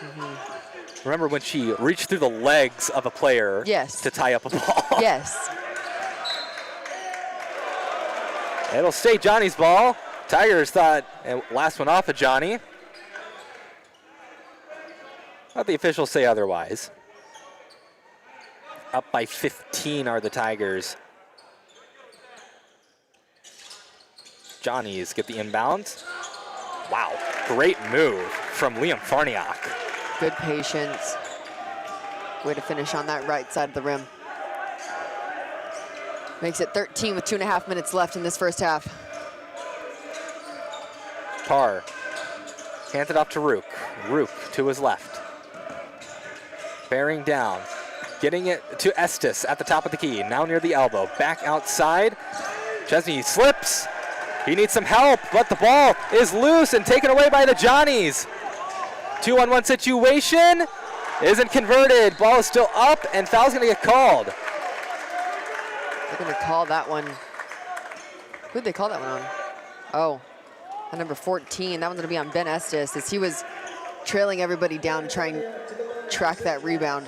Remember when she reached through the legs of a player to tie up a ball? Yes. It'll stay Johnny's ball. Tigers thought last one off of Johnny. But the officials say otherwise. Up by 15 are the Tigers. Johnnies get the inbound. Wow, great move from Liam Farniak. Good patience. Way to finish on that right side of the rim. Makes it 13 with 2.5 minutes left in this first half. Parr handed off to Rook. Rook to his left. Bearing down. Getting it to Estes at the top of the key. Now near the elbow. Back outside. Chesney slips. He needs some help, but the ball is loose and taken away by the Johnnies. 2-on-1 situation. Isn't converted. Ball is still up, and foul's going to get called. They're going to call that one. Who'd they call that one on? Oh, on number 14. That one's going to be on Ben Estes as he was trailing everybody down to try and track that rebound.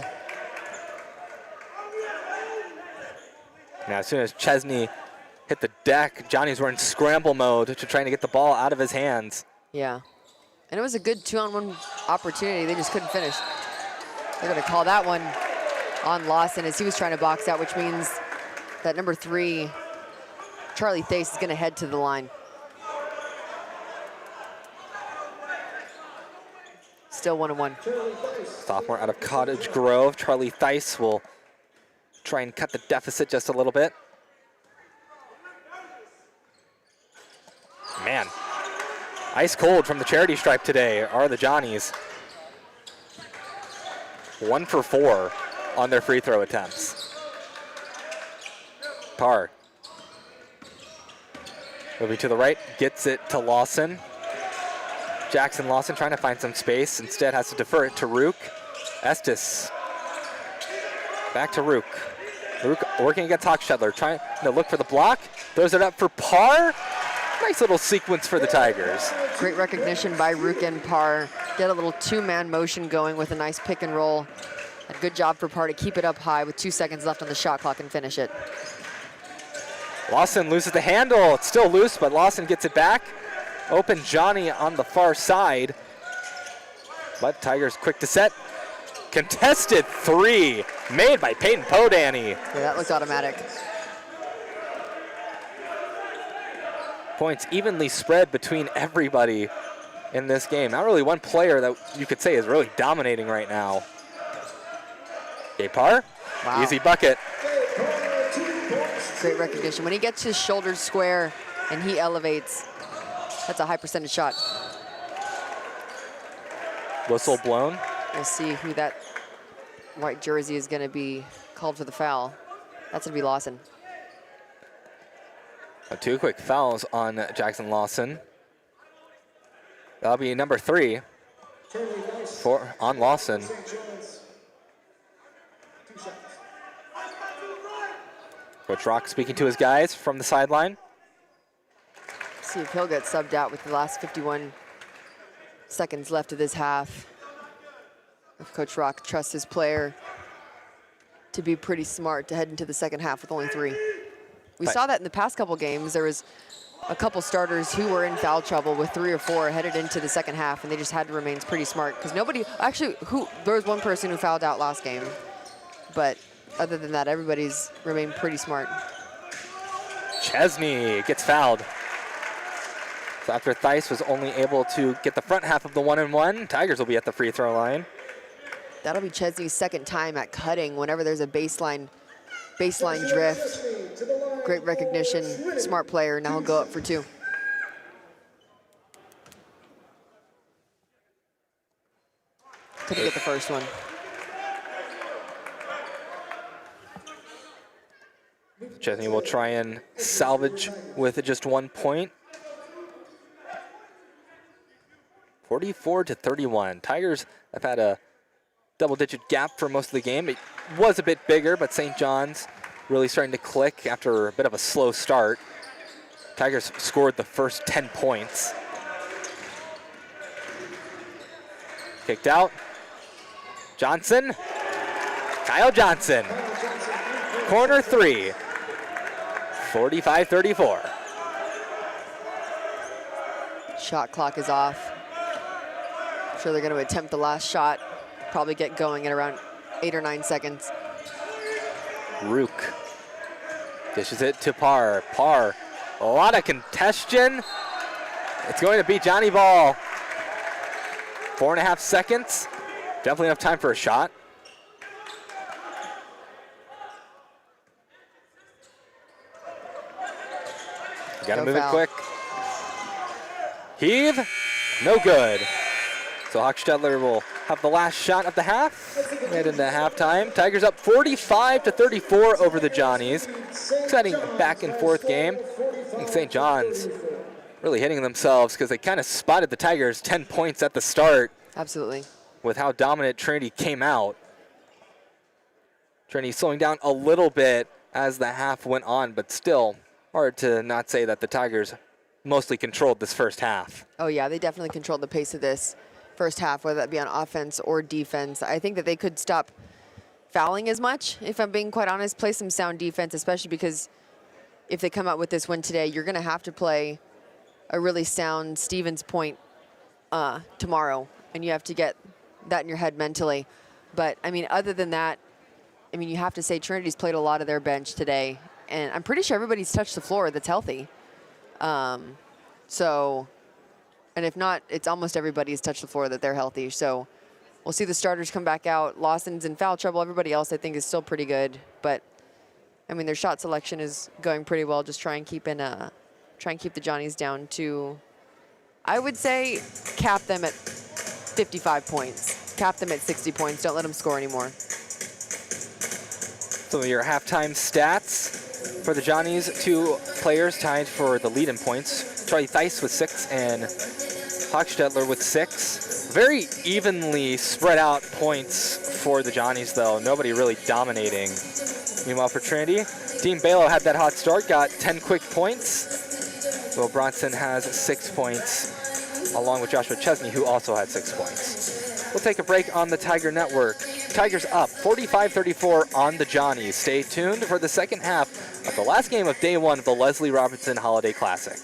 Now, as soon as Chesney hit the deck, Johnny's were in scramble mode to trying to get the ball out of his hands. Yeah. And it was a good 2-on-1 opportunity. They just couldn't finish. They're going to call that one on Lawson as he was trying to box out, which means that number 3, Charlie Thace, is going to head to the line. Still 1-1. Sophomore out of Cottage Grove. Charlie Theis will try and cut the deficit just a little bit. Man, ice cold from the charity stripe today are the Johnnies. 1 for 4 on their free throw attempts. Parr. Moving to the right, gets it to Lawson. Jackson Lawson trying to find some space. Instead has to defer it to Rook. Estes. Back to Rook. Rook working against Hochstetler, trying to look for the block. Throws it up for Parr. Nice little sequence for the Tigers. Great recognition by Rook and Parr. Get a little 2-man motion going with a nice pick and roll. A good job for Parr to keep it up high with 2 seconds left on the shot clock and finish it. Lawson loses the handle. It's still loose, but Lawson gets it back. Open Johnny on the far side. But Tigers quick to set. Contested 3 made by Peyton Podany. Yeah, that looked automatic. Points evenly spread between everybody in this game. Not really one player that you could say is really dominating right now. Parr, wow. Easy bucket. Great recognition. When he gets his shoulders square and he elevates, that's a high percentage shot. Whistle blown. We'll see who that white jersey is going to be called for the foul. That's going to be Lawson. 2 quick fouls on Jackson Lawson. That'll be number 3 on Lawson. Coach Rock speaking to his guys from the sideline. See if he'll get subbed out with the last 51 seconds left of this half. If Coach Rock trusts his player to be pretty smart to head into the second half with only 3. We saw that in the past couple games. There was a couple starters who were in foul trouble with 3 or 4 headed into the second half, and they just had to remain pretty smart because nobody, actually, there was one person who fouled out last game, but other than that, everybody's remained pretty smart. Chesney gets fouled. So after Theis was only able to get the front half of the 1-and-1, Tigers will be at the free throw line. That'll be Chesney's second time at cutting whenever there's a baseline drift. Great recognition, smart player. Now he'll go up for 2. Couldn't get the first one. Chesney will try and salvage with just 1 point. 44-31. Tigers have had a double-digit gap for most of the game. It was a bit bigger, but St. John's really starting to click after a bit of a slow start. Tigers scored the first 10 points. Kicked out. Johnson. Kyle Johnson. Corner 3. 45-34. Shot clock is off. I'm sure they're going to attempt the last shot. Probably get going at around 8 or 9 seconds. Rook dishes it to Parr. Parr, a lot of congestion. It's going to be Johnny Ball. 4.5 seconds. Definitely enough time for a shot. You gotta move it quick. Heave, no good. So Hochstetler will have the last shot of the half. Head into halftime. Tigers up 45-34 over the Johnnies. Exciting back and forth game. I think St. John's really hitting themselves because they kind of spotted the Tigers 10 points at the start. Absolutely. With how dominant Trinity came out. Trinity slowing down a little bit as the half went on, but still hard to not say that the Tigers mostly controlled this first half. Oh yeah, they definitely controlled the pace of this first half, whether that be on offense or defense. I think that they could stop fouling as much, if I'm being quite honest, play some sound defense, especially because if they come out with this win today, you're going to have to play a really sound Stevens point tomorrow, and you have to get that in your head mentally. But, I mean, other than that, I mean, you have to say Trinity's played a lot of their bench today, and I'm pretty sure everybody's touched the floor that's healthy. And if not, it's almost everybody's touched the floor that they're healthy. So we'll see the starters come back out. Lawson's in foul trouble. Everybody else, I think, is still pretty good. But, I mean, their shot selection is going pretty well. Just try and keep the Johnnies down to, I would say, cap them at 55 points. Cap them at 60 points. Don't let them score anymore. Some of your halftime stats for the Johnnies. 2 players tied for the lead in points. Charlie Theis with 6 and Hochstetler with 6. Very evenly spread out points for the Johnnies, though. Nobody really dominating. Meanwhile, for Trinity, Dean Balo had that hot start, got 10 quick points. Will Bronson has 6 points, along with Joshua Chesney, who also had 6 points. We'll take a break on the Tiger Network. Tigers up 45-34 on the Johnnies. Stay tuned for the second half of the last game of day 1 of the Leslie Robertson Holiday Classic.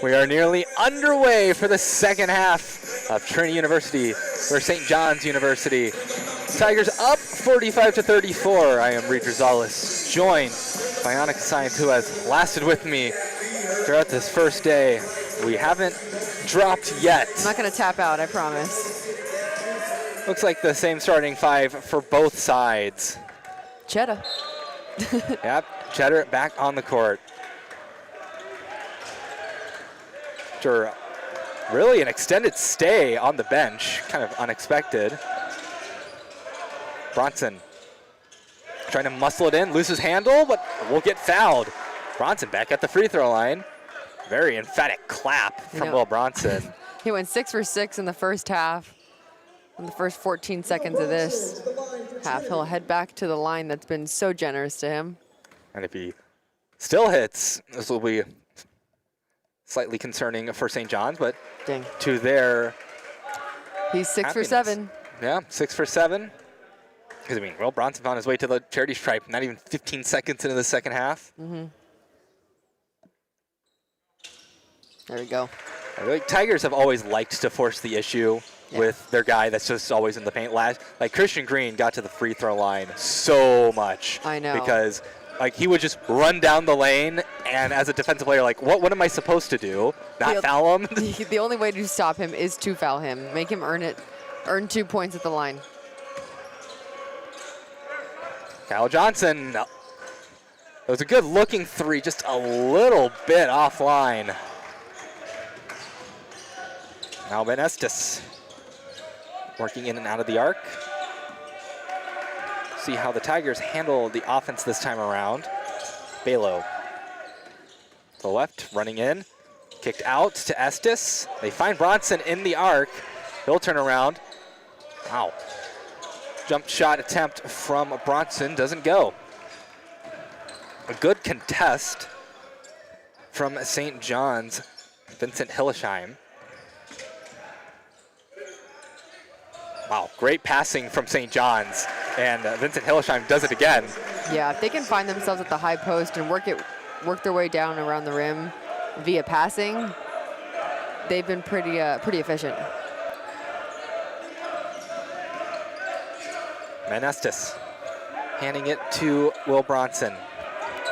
We are nearly underway for the second half of Trinity University or St. John's University. Tigers up 45-34. I am Reed Rosales, joined by Annika Science, who has lasted with me throughout this first day. We haven't dropped yet. I'm not going to tap out, I promise. Looks like the same starting five for both sides. Cheddar. Yep, Cheddar back on the court. After really an extended stay on the bench, kind of unexpected. Bronson trying to muscle it in, loses handle, but will get fouled. Bronson back at the free throw line. Very emphatic clap from Will Bronson. He went 6 for 6 in the first half. In the first 14 seconds of this half, he'll head back to the line that's been so generous to him. And if he still hits, this will be slightly concerning for St. John's, but Dang. To their He's 6 happiness. for 7. Yeah, 6 for 7. Because, I mean, Will Bronson found his way to the charity stripe, not even 15 seconds into the second half. Mm-hmm. There we go. I feel like Tigers have always liked to force the issue with their guy that's just always in the paint. Like Christian Green got to the free throw line so much. I know. Because like he would just run down the lane, and as a defensive player, like what am I supposed to do? Not foul him? The only way to stop him is to foul him. Make him earn 2 points at the line. Kyle Johnson. It was a good looking three, just a little bit offline. Now Ben Estes working in and out of the arc. See how the Tigers handle the offense this time around. Balo to the left, running in. Kicked out to Estes. They find Bronson in the arc. He'll turn around. Wow. Jump shot attempt from Bronson doesn't go. A good contest from St. John's, Vincent Hillesheim. Wow, great passing from St. John's, and Vincent Hillesheim does it again. Yeah, if they can find themselves at the high post and work their way down around the rim via passing, they've been pretty efficient. Estes handing it to Will Bronson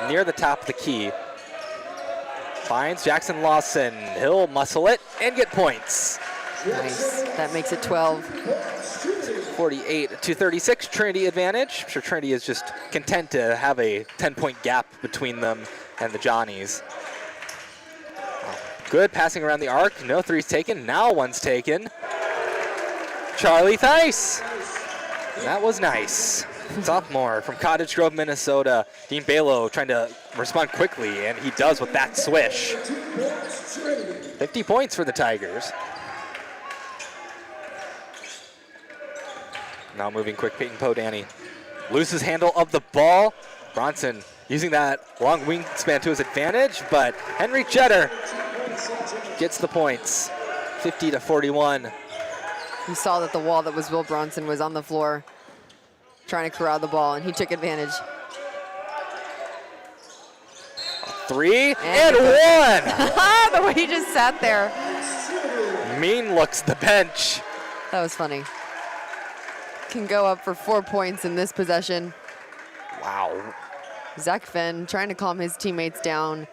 near the top of the key. Finds Jackson Lawson. He'll muscle it and get points. Nice. That makes it 12. 48-36, Trinity advantage. I'm sure Trinity is just content to have a 10-point gap between them and the Johnnies. Good passing around the arc. No threes taken. Now one's taken. Charlie Theis. That was nice. Sophomore from Cottage Grove, Minnesota. Dean Balo trying to respond quickly, and he does with that swish. 50 points for the Tigers. Now moving quick, Peyton Podani loses handle of the ball. Bronson using that long wingspan to his advantage, but Henry Cheddar gets the points, 50-41. You saw that the wall that was Will Bronson was on the floor trying to corral the ball, and he took advantage. 3 and 1. The way he just sat there. Mean looks the bench. That was funny. Can go up for 4 points in this possession. Wow. Zach Fenn trying to calm his teammates down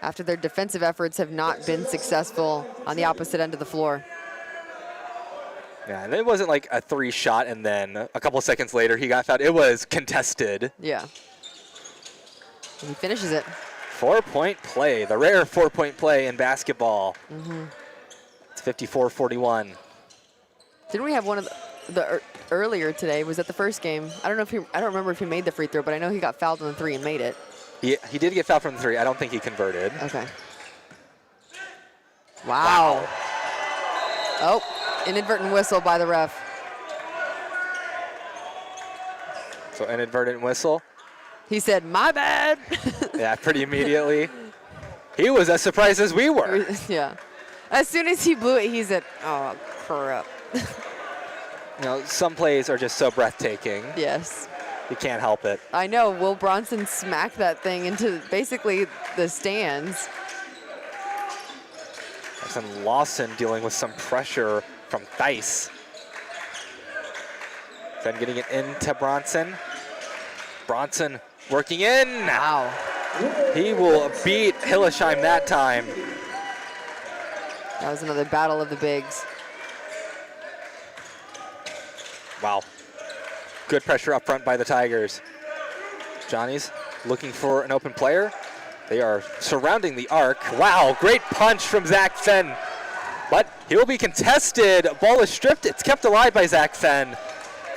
after their defensive efforts have not been successful on the opposite end of the floor. Yeah, and it wasn't like a 3 shot and then a couple of seconds later he got fouled. It was contested. Yeah. And he finishes it. 4-point play, the rare 4-point play in basketball. Mm-hmm. It's 54-41. Didn't we have one of the earlier today? Was at the first game. I don't remember if he made the free throw, but I know he got fouled on the 3 and made it. He did get fouled from the 3. I don't think he converted. Okay. Wow. Oh, inadvertent whistle by the ref. So inadvertent whistle. He said, "My bad." Yeah, pretty immediately. He was as surprised as we were. Yeah. As soon as he blew it, he said, "Oh, crap." You know, some plays are just so breathtaking. Yes. You can't help it. I know. Will Bronson smacked that thing into basically the stands. And Lawson dealing with some pressure from Theis. Then getting it into Bronson. Bronson working in. Wow. He will beat Hillesheim that time. That was another battle of the bigs. Wow. Good pressure up front by the Tigers. Johnny's looking for an open player. They are surrounding the arc. Wow, great punch from Zach Fenn. But he will be contested. Ball is stripped. It's kept alive by Zach Fenn.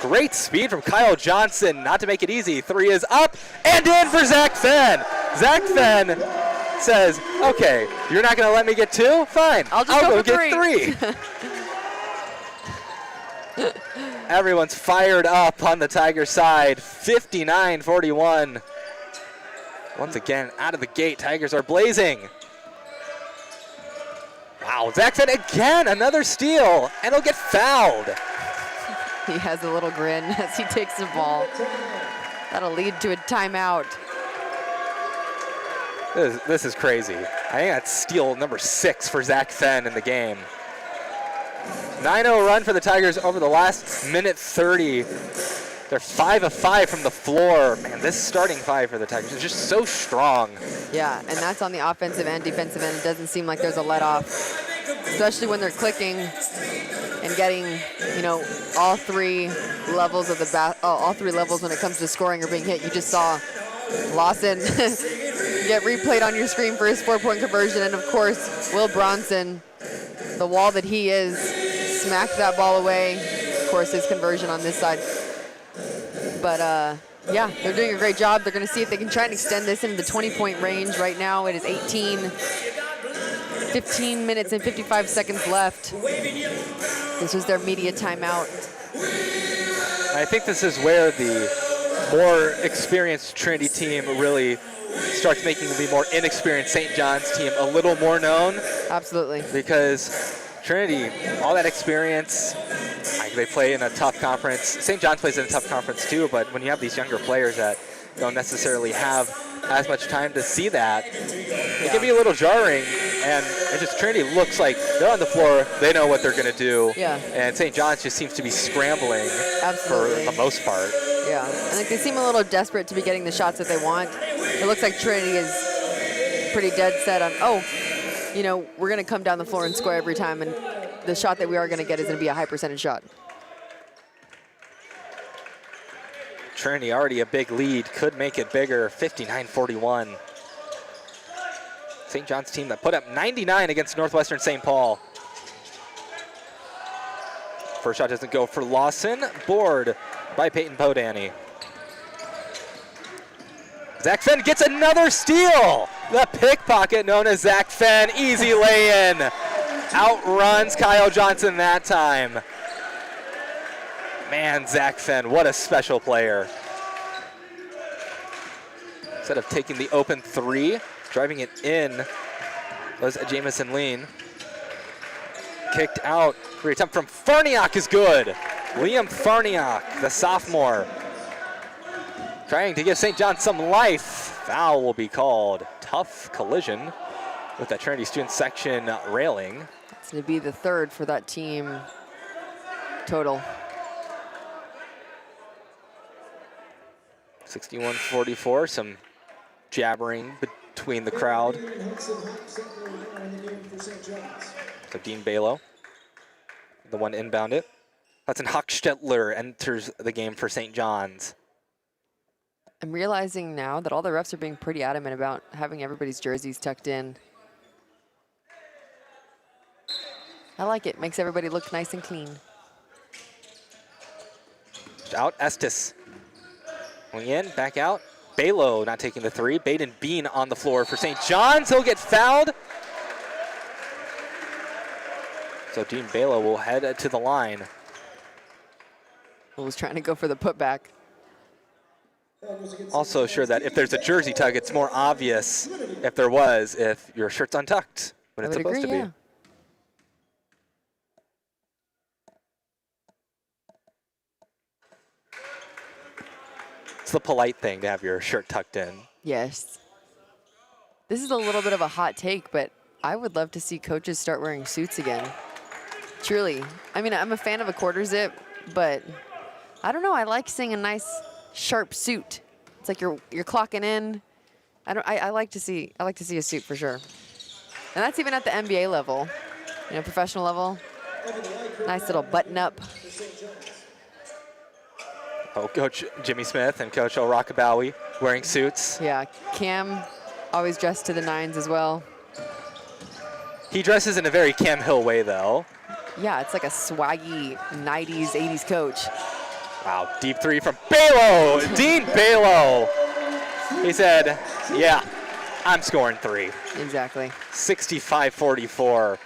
Great speed from Kyle Johnson. Not to make it easy. 3 is up and in for Zach Fenn. Zach Fenn says, okay, you're not going to let me get 2? Fine. I'll go get 3. Everyone's fired up on the Tiger side. 59-41. Once again, out of the gate, Tigers are blazing. Wow, Zach Fenn again, another steal, and he'll get fouled. He has a little grin as he takes the ball. That'll lead to a timeout. This is crazy. I think that's steal number 6 for Zach Fenn in the game. 9-0 run for the Tigers over the last minute 30. They're 5 of 5 from the floor. Man, this starting 5 for the Tigers is just so strong. Yeah, and that's on the offensive and defensive end. It doesn't seem like there's a let-off, especially when they're clicking and getting, you know, all 3 levels of the all 3 levels when it comes to scoring or being hit. You just saw Lawson get replayed on your screen for his 4-point conversion, and of course, Will Bronson, the wall that he is, smacked that ball away. Of course, his conversion on this side. But yeah, they're doing a great job. They're going to see if they can try and extend this into the 20-point range. Right now, it is 15 minutes and 55 seconds left. This was their media timeout. I think this is where the more experienced Trinity team really starts making the more inexperienced St. John's team a little more known. Absolutely. Because Trinity, all that experience, like they play in a tough conference. St. John's plays in a tough conference too, but when you have these younger players that don't necessarily have as much time to see that, it can be a little jarring. And it just, Trinity looks like they're on the floor, they know what they're going to do. Yeah. And St. John's just seems to be scrambling for the most part. Yeah, and like they seem a little desperate to be getting the shots that they want. It looks like Trinity is pretty dead set on, you know, we're going to come down the floor and score every time, and the shot that we are going to get is going to be a high percentage shot. Trinity already a big lead, could make it bigger, 59-41. St. John's team that put up 99 against Northwestern St. Paul. First shot doesn't go for Lawson, board by Peyton Podany. Zach Fenn gets another steal. The pickpocket known as Zach Fenn, easy lay-in. Outruns Kyle Johnson that time. Man, Zach Fenn, what a special player. Instead of taking the open 3, driving it in was Jamison Lean. Kicked out. Free attempt from Farniak is good. Liam Farniak, the sophomore, trying to give St. John some life. Foul will be called. Tough collision with that Trinity student section railing. It's going to be the 3rd for that team total. 61-44, some jabbering between the crowd. So Dean Balo, the one inbound it. Hudson Hochstetler enters the game for St. John's. I'm realizing now that all the refs are being pretty adamant about having everybody's jerseys tucked in. I like it. Makes everybody look nice and clean. Out, Estes. Going in, back out. Balo not taking the 3. Baden Bean on the floor for St. John's. He'll get fouled. So Dean Balo will head to the line. Was trying to go for the putback. Also sure that if there's a jersey tug, it's more obvious if there was, if your shirt's untucked when it's supposed to be. Yeah. It's the polite thing to have your shirt tucked in. Yes. This is a little bit of a hot take, but I would love to see coaches start wearing suits again. Truly. I mean, I'm a fan of a quarter zip, but I don't know. I like seeing a nice sharp suit. It's like you're clocking in. I like to see a suit for sure. And that's even at the NBA level, you know, professional level. Nice little button up. Oh, Coach Jimmy Smith and Coach O'Rockabowie wearing suits. Yeah, Cam always dressed to the nines as well. He dresses in a very Cam Hill way, though. Yeah, it's like a swaggy 90s, 80s coach. Wow, deep three from Balo, Dean Balo. He said, yeah, I'm scoring 3. Exactly. 65-44.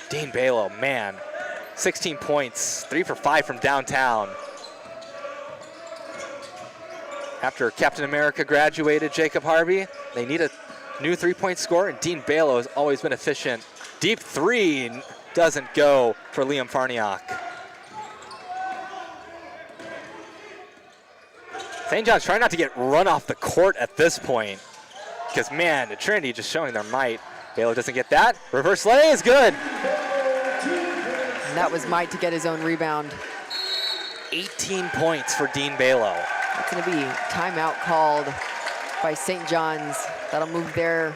Dean Balo, man, 16 points, 3 for 5 from downtown. After Captain America graduated, Jacob Harvey, they need a new 3-point scorer, and Dean Balo has always been efficient. Deep 3 doesn't go for Liam Farniak. St. John's trying not to get run off the court at this point, because, man, the Trinity just showing their might. Balo doesn't get that. Reverse lay is good. And that was Might to get his own rebound. 18 points for Dean Balo. It's going to be timeout called by St. John's. That'll move their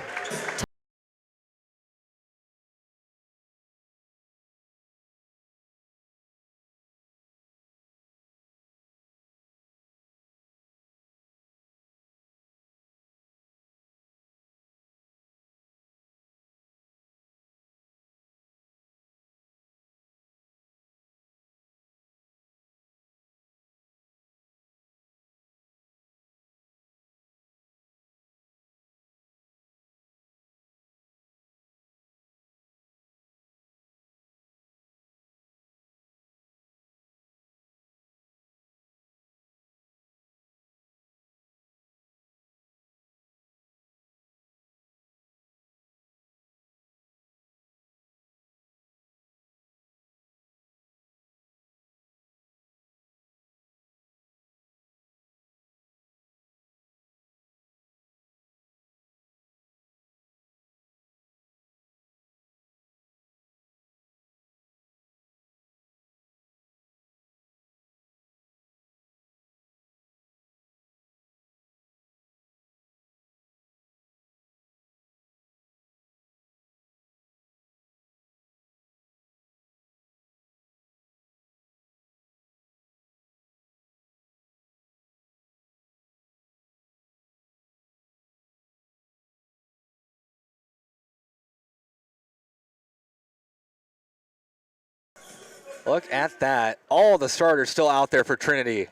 Look at that. All the starters still out there for Trinity.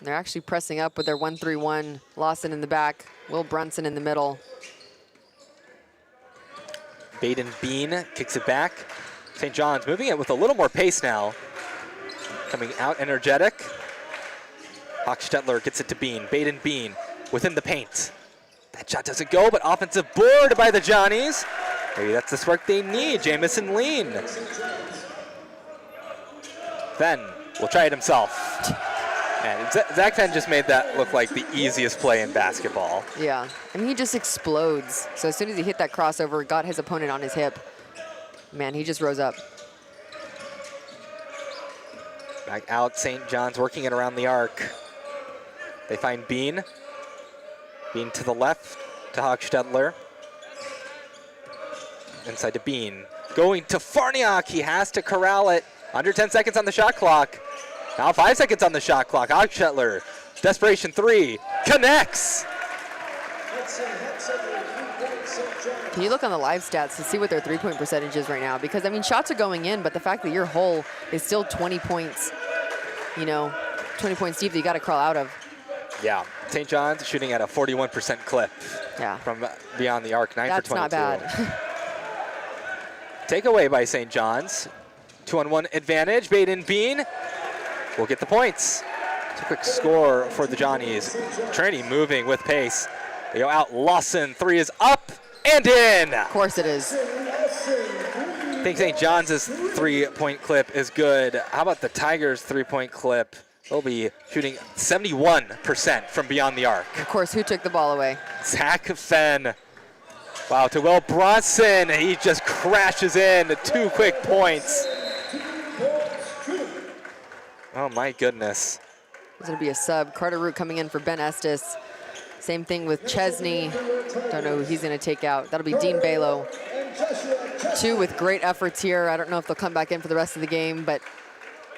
They're actually pressing up with their 1-3-1. Lawson in the back, Will Brunson in the middle. Baden Bean kicks it back. St. John's moving it with a little more pace now. Coming out energetic. Hochstetler gets it to Bean. Baden Bean within the paint. That shot doesn't go, but offensive board by the Johnnies. Maybe that's the spark they need. Jamison Lean. Fenn will try it himself. And Zach Fenn just made that look like the easiest play in basketball. Yeah, I mean, he just explodes. So as soon as he hit that crossover, got his opponent on his hip, man, he just rose up. Back out, St. John's working it around the arc. They find Bean. Bean to the left to Hochstetler. Inside to Bean. Going to Farniak. He has to corral it. Under 10 seconds on the shot clock. Now 5 seconds on the shot clock. Hochstetler, desperation 3, connects. Can you look on the live stats to see what their 3-point percentage is right now? Because, I mean, shots are going in, but the fact that your hole is still 20 points, you know, 20 points deep that you got to crawl out of. Yeah, St. John's shooting at a 41% clip. Yeah. From beyond the arc, 9 That's for 22. That's not bad. Takeaway by St. John's. 2-on-1 advantage. Baden Bean will get the points. It's a quick score for the Johnnies. Trinity moving with pace. They go out. Lawson, 3 is up and in. Of course it is. I think St. John's 3-point clip is good. How about the Tigers' 3-point clip? They'll be shooting 71% from beyond the arc. Of course, who took the ball away? Zach Fenn. Wow, to Will Bronson. He just crashes in. 2 quick points. Oh, my goodness. There's going to be a sub. Carter Root coming in for Ben Estes. Same thing with Chesney. Don't know who he's going to take out. That'll be Dean Balo. 2 with great efforts here. I don't know if they'll come back in for the rest of the game, but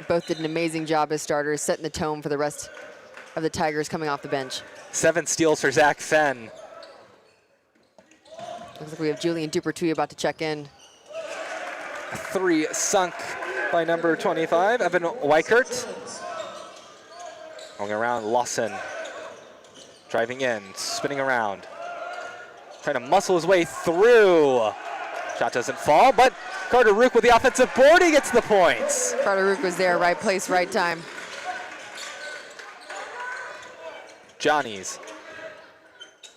both did an amazing job as starters, setting the tone for the rest of the Tigers coming off the bench. 7 steals for Zach Fenn. Looks like we have Julian Dupertuis about to check in. 3 sunk by number 25, Evan Weichert. Going around, Lawson. Driving in, spinning around. Trying to muscle his way through. Shot doesn't fall, but Carter Rook with the offensive board, he gets the points. Carter Rook was there, right place, right time. Johnny's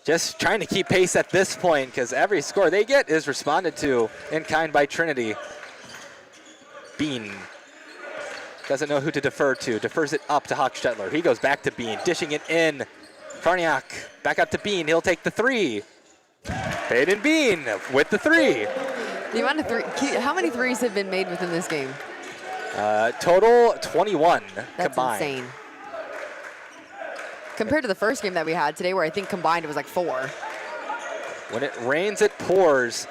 just trying to keep pace at this point because every score they get is responded to in kind by Trinity. Bean doesn't know who to defer to, defers it up to Hochstetler. He goes back to Bean, dishing it in. Farniak back up to Bean, he'll take the 3. Peyton Bean with the 3. The amount of how many threes have been made within this game? Total 21 That's combined. Insane. Compared to the first game that we had today, where I think combined it was like 4. When it rains, it pours.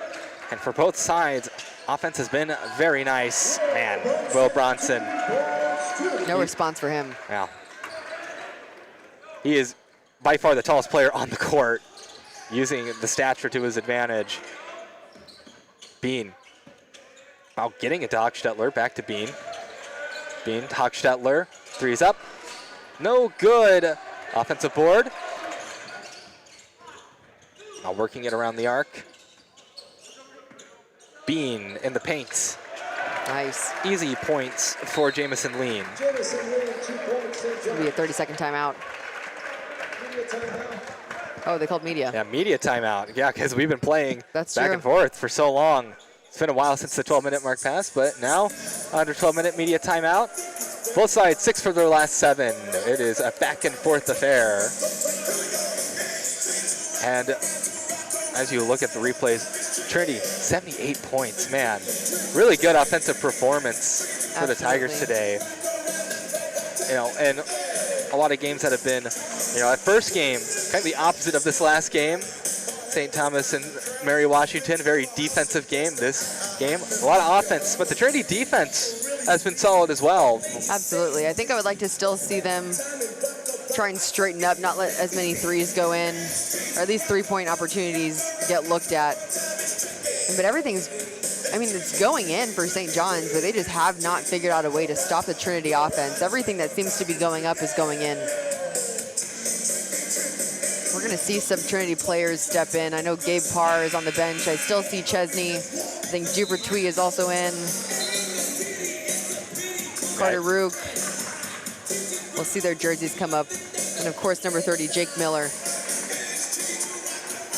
And for both sides, offense has been very nice. Man, Will Bronson. No response for him. Yeah. He is by far the tallest player on the court, using the stature to his advantage. Bean. Wow, getting it to Hochstetler, back to Bean. Bean to Hochstetler, 3's up. No good. Offensive board. Now working it around the arc. Bean in the paint. Nice. Easy points for Jamison Lean. It'll be a 30-second timeout. Oh, they called media. Yeah, media timeout. Yeah, because we've been playing That's back true. and forth for so long. It's been a while since the 12-minute mark passed, but now under 12-minute media timeout. Both sides 6 for their last 7. It is a back and forth affair. And as you look at the replays, Trinity, 78 points, man. Really good offensive performance for the Tigers today. You know, and a lot of games that have been, you know, that first game, kind of the opposite of this last game. St. Thomas and Mary Washington, very defensive game. This game, a lot of offense, but the Trinity defense has been solid as well. Absolutely. I think I would like to still see them try and straighten up, not let as many threes go in, or at least 3-point opportunities get looked at. But everything's, I mean, it's going in for St. John's, but they just have not figured out a way to stop the Trinity offense. Everything that seems to be going up is going in. We're going to see some Trinity players step in. I know Gabe Parr is on the bench. I still see Chesney. I think Dupertuis is also in. Carter Rook. We'll see their jerseys come up. And of course, number 30, Jake Miller.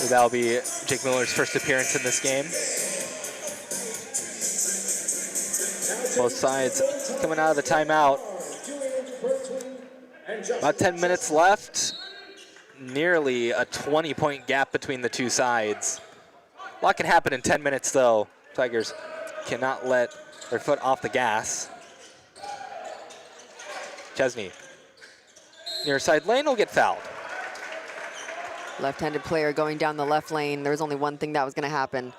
That'll be Jake Miller's first appearance in this game. Both sides coming out of the timeout. About 10 minutes left. Nearly a 20-point gap between the two sides. A lot can happen in 10 minutes, though. Tigers cannot let their foot off the gas. Chesney, near side lane, will get fouled. Left-handed player going down the left lane. There was only one thing that was going to happen.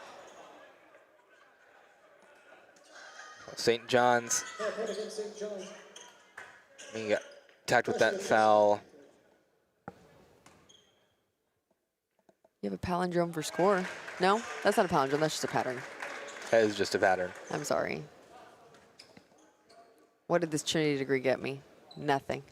St. John's being attacked with that foul. You have a palindrome for score? No, that's not a palindrome. That's just a pattern. That is just a pattern. I'm sorry. What did this Trinity degree get me? Nothing.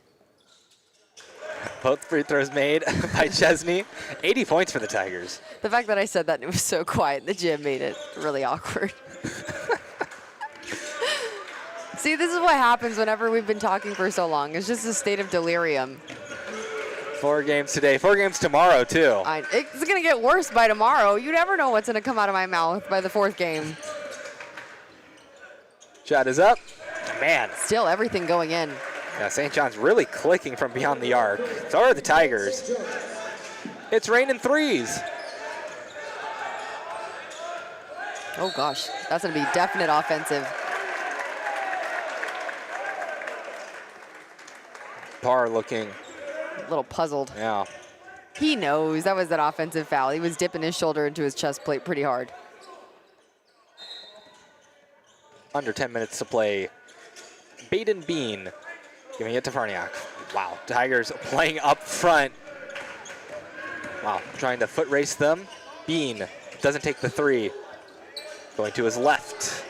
Both free throws made by Chesney. 80 points for the Tigers. The fact that I said that and it was so quiet in the gym made it really awkward. See, this is what happens whenever we've been talking for so long. It's just a state of delirium. 4 games today, 4 games tomorrow, too. It's going to get worse by tomorrow. You never know what's going to come out of my mouth by the 4th game. Shot is up. Man. Still everything going in. Yeah, St. John's really clicking from beyond the arc. So are the Tigers. It's raining threes. Oh gosh, that's gonna be definite offensive. Parr looking A little puzzled. Yeah. He knows that was that offensive foul. He was dipping his shoulder into his chest plate pretty hard. Under 10 minutes to play. Baden Bean giving it to Farniak. Wow, Tigers playing up front. Wow, trying to foot race them. Bean doesn't take the three. Going to his left.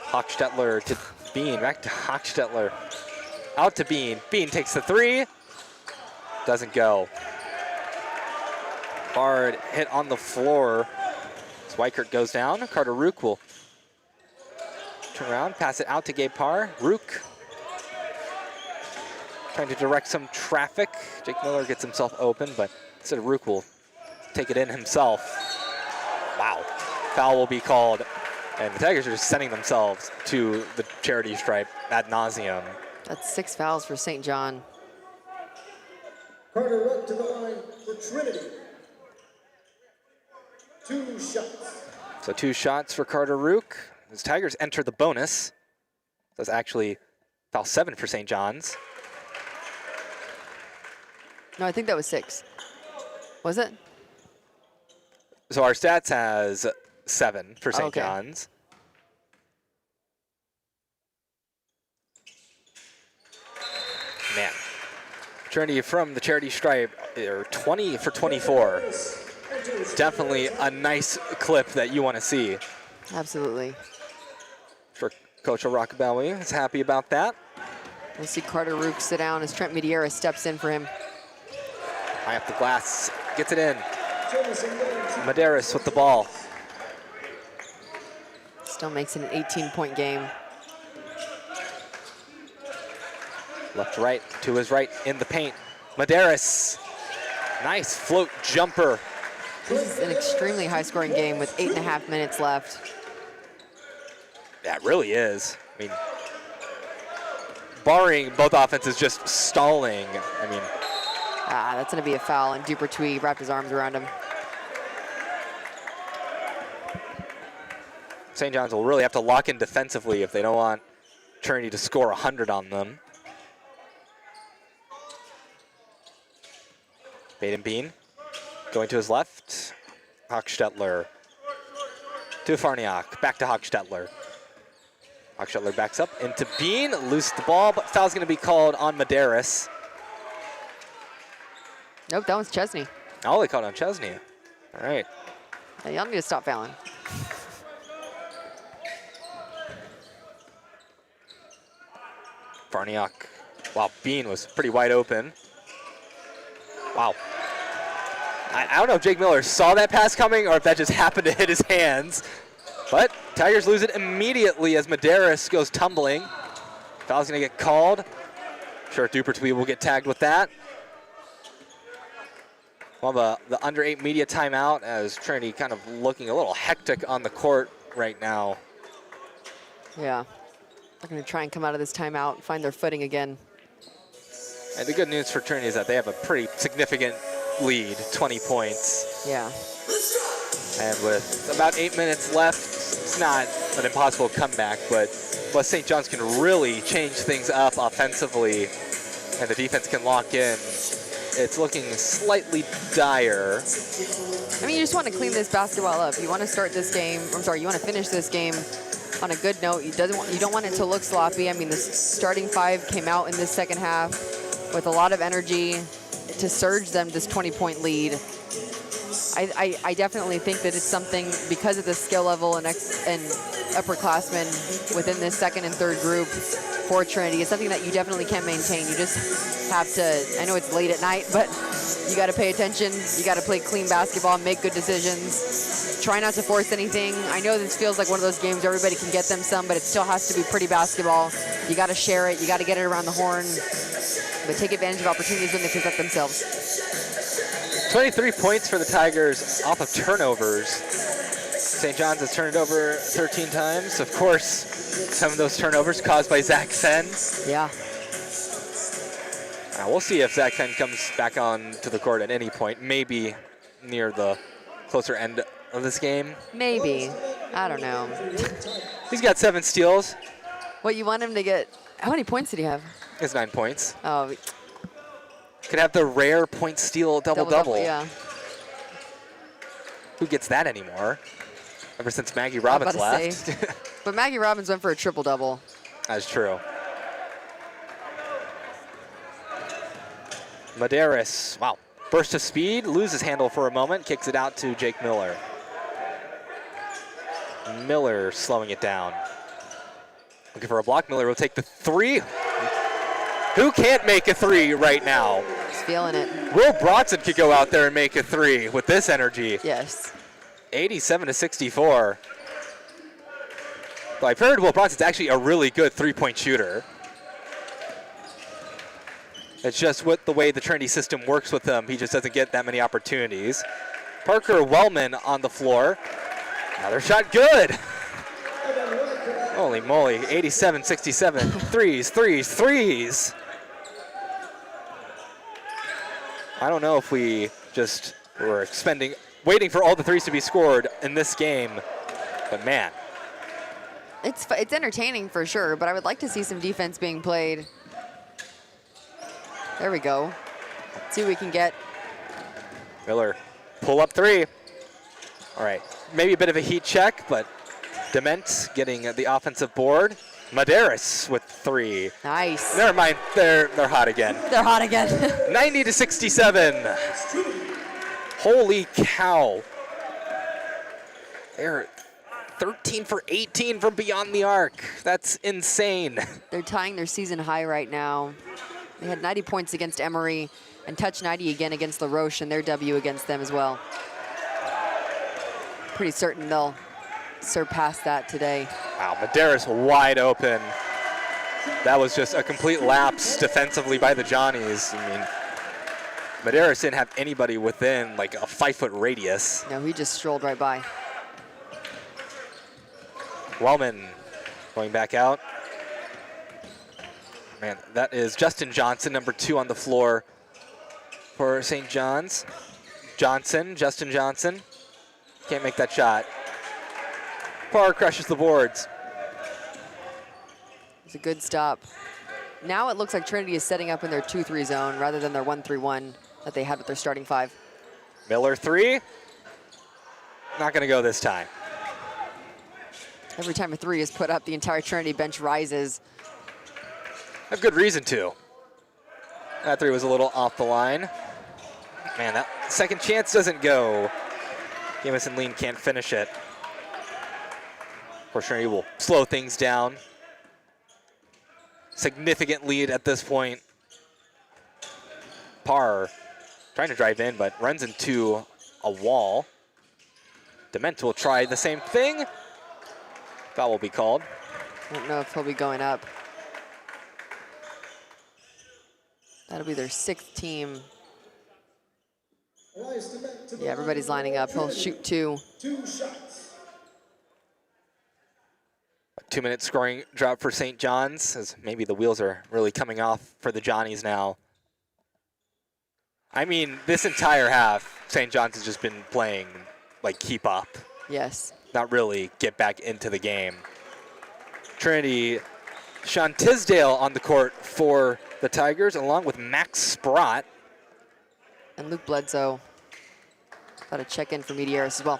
Hochstetler to Bean, back to Hochstetler. Out to Bean. Bean takes the three. Doesn't go. Hard hit on the floor. Swikert goes down. Carter Rook will turn around, pass it out to Gabe Parr. Rook trying to direct some traffic. Jake Miller gets himself open, but instead Rook will take it in himself. Wow. Foul will be called, and the Tigers are just sending themselves to the charity stripe ad nauseum. That's 6 fouls for St. John. Carter Rook to the line for Trinity. 2 shots. So 2 shots for Carter Rook. As Tigers enter the bonus. That's actually foul 7 for St. John's. No, I think that was 6. Was it? So our stats has 7 for St. Okay. John's. Man, Trinity from the charity stripe are 20 for 24. Definitely a nice clip that you want to see. Absolutely. For Coach O'Rockabelly is happy about that. We'll see Carter Rook sit down as Trent Mediera steps in for him. High up the glass, gets it in. Medeiros with the ball. Still makes it an 18-point game. Left, right, to his right in the paint. Medeiros, nice float jumper. This is an extremely high-scoring game with 8.5 minutes left. Yeah, it really is. I mean, barring both offenses just stalling, I mean. That's gonna be a foul, and Dupertuis wrapped his arms around him. St. John's will really have to lock in defensively if they don't want Trinity to score 100 on them. Baden Bean going to his left. Hochstetler to Farniak, back to Hochstetler. Hochstetler backs up into Bean, loose the ball, but foul's gonna be called on Medeiros. Nope, that one's Chesney. Oh, they called on Chesney. All right. Hey, y'all need to stop fouling. Farniak. Wow, Bean was pretty wide open. Wow. I don't know if Jake Miller saw that pass coming or if that just happened to hit his hands. But Tigers lose it immediately as Medeiros goes tumbling. Foul's gonna get called. Sure, Dupertuis will get tagged with that. Well, the under 8 media timeout as Trinity kind of looking a little hectic on the court right now. Yeah, they're gonna try and come out of this timeout, find their footing again. And the good news for Trinity is that they have a pretty significant lead, 20 points. Yeah. And with about 8 minutes left, it's not an impossible comeback, but St. John's can really change things up offensively and the defense can lock in. It's looking slightly dire. I mean, you just want to clean this basketball up. You want to start this game, you want to finish this game on a good note. You don't want it to look sloppy. I mean, the starting 5 came out in this second half with a lot of energy to surge them this 20-point lead. I definitely think that it's something, because of the skill level and upperclassmen within this second and third group for Trinity, it's something that you definitely can maintain. You just have to, I know it's late at night, but you got to pay attention. You got to play clean basketball, make good decisions. Try not to force anything. I know this feels like one of those games where everybody can get them some, but it still has to be pretty basketball. You got to share it. You got to get it around the horn. But take advantage of opportunities when they present themselves. 23 points for the Tigers off of turnovers. St. John's has turned it over 13 times. Of course, some of those turnovers caused by Zach Fenn. Yeah. We'll see if Zach Fenn comes back on to the court at any point, maybe near the closer end of this game. Maybe. I don't know. He's got 7 steals. What, you want him to get, how many points did he have? It's 9 points. Oh, Could have the rare point steal double-double. Yeah. Who gets that anymore? Ever since Maggie Robbins left. But Maggie Robbins went for a triple-double. That's true. Medeiros, wow. Burst of speed, loses handle for a moment, kicks it out to Jake Miller. Miller slowing it down. Looking for a block. Miller will take the 3. Who can't make a 3 right now? He's feeling it. Will Bronson could go out there and make a 3 with this energy. Yes. 87-64. But I've heard Will Bronson's actually a really good 3-point shooter. It's just with the way the Trinity system works with him, he just doesn't get that many opportunities. Parker Wellman on the floor. Another shot, good. Holy moly, 87-67. Threes, threes, threes. I don't know if we just were waiting for all the threes to be scored in this game, but man. It's entertaining for sure, but I would like to see some defense being played. There we go. Let's see what we can get. Miller, pull up 3. All right, maybe a bit of a heat check, but Dement getting the offensive board. Medeiros with 3. Nice. Never mind, they're hot again. They're hot again. 90-67. Holy cow. They're 13 for 18 from beyond the arc. That's insane. They're tying their season high right now. They had 90 points against Emory and touched 90 again against La Roche and their W against them as well. Pretty certain they'll surpass that today. Wow, Medeiros wide open. That was just a complete lapse defensively by the Johnnies. I mean, Medeiros didn't have anybody within like a 5-foot radius. No, he just strolled right by. Wellman going back out. Man, that is Justin Johnson, number 2 on the floor for St. John's. Justin Johnson. Can't make that shot. Parr crushes the boards. It's a good stop. Now it looks like Trinity is setting up in their 2-3 zone rather than their 1-3-1 that they had with their starting 5. Miller 3. Not going to go this time. Every time a 3 is put up, the entire Trinity bench rises. Have good reason to. That 3 was a little off the line. Man, that second chance doesn't go. Jamison Lean can't finish it. Of course, Trinity will slow things down. Significant lead at this point. Parr trying to drive in, but runs into a wall. Dement will try the same thing. Foul will be called. I don't know if he'll be going up. That'll be their 6th team. Yeah, everybody's lining up. He'll shoot 2. 2-minute scoring drought for St. John's, as maybe the wheels are really coming off for the Johnnies now. I mean, this entire half, St. John's has just been playing like keep up. Yes. Not really get back into the game. Trinity, Sean Tisdale on the court for the Tigers, along with Max Sprott. And Luke Bledsoe. Got to check in for Medeiros as well.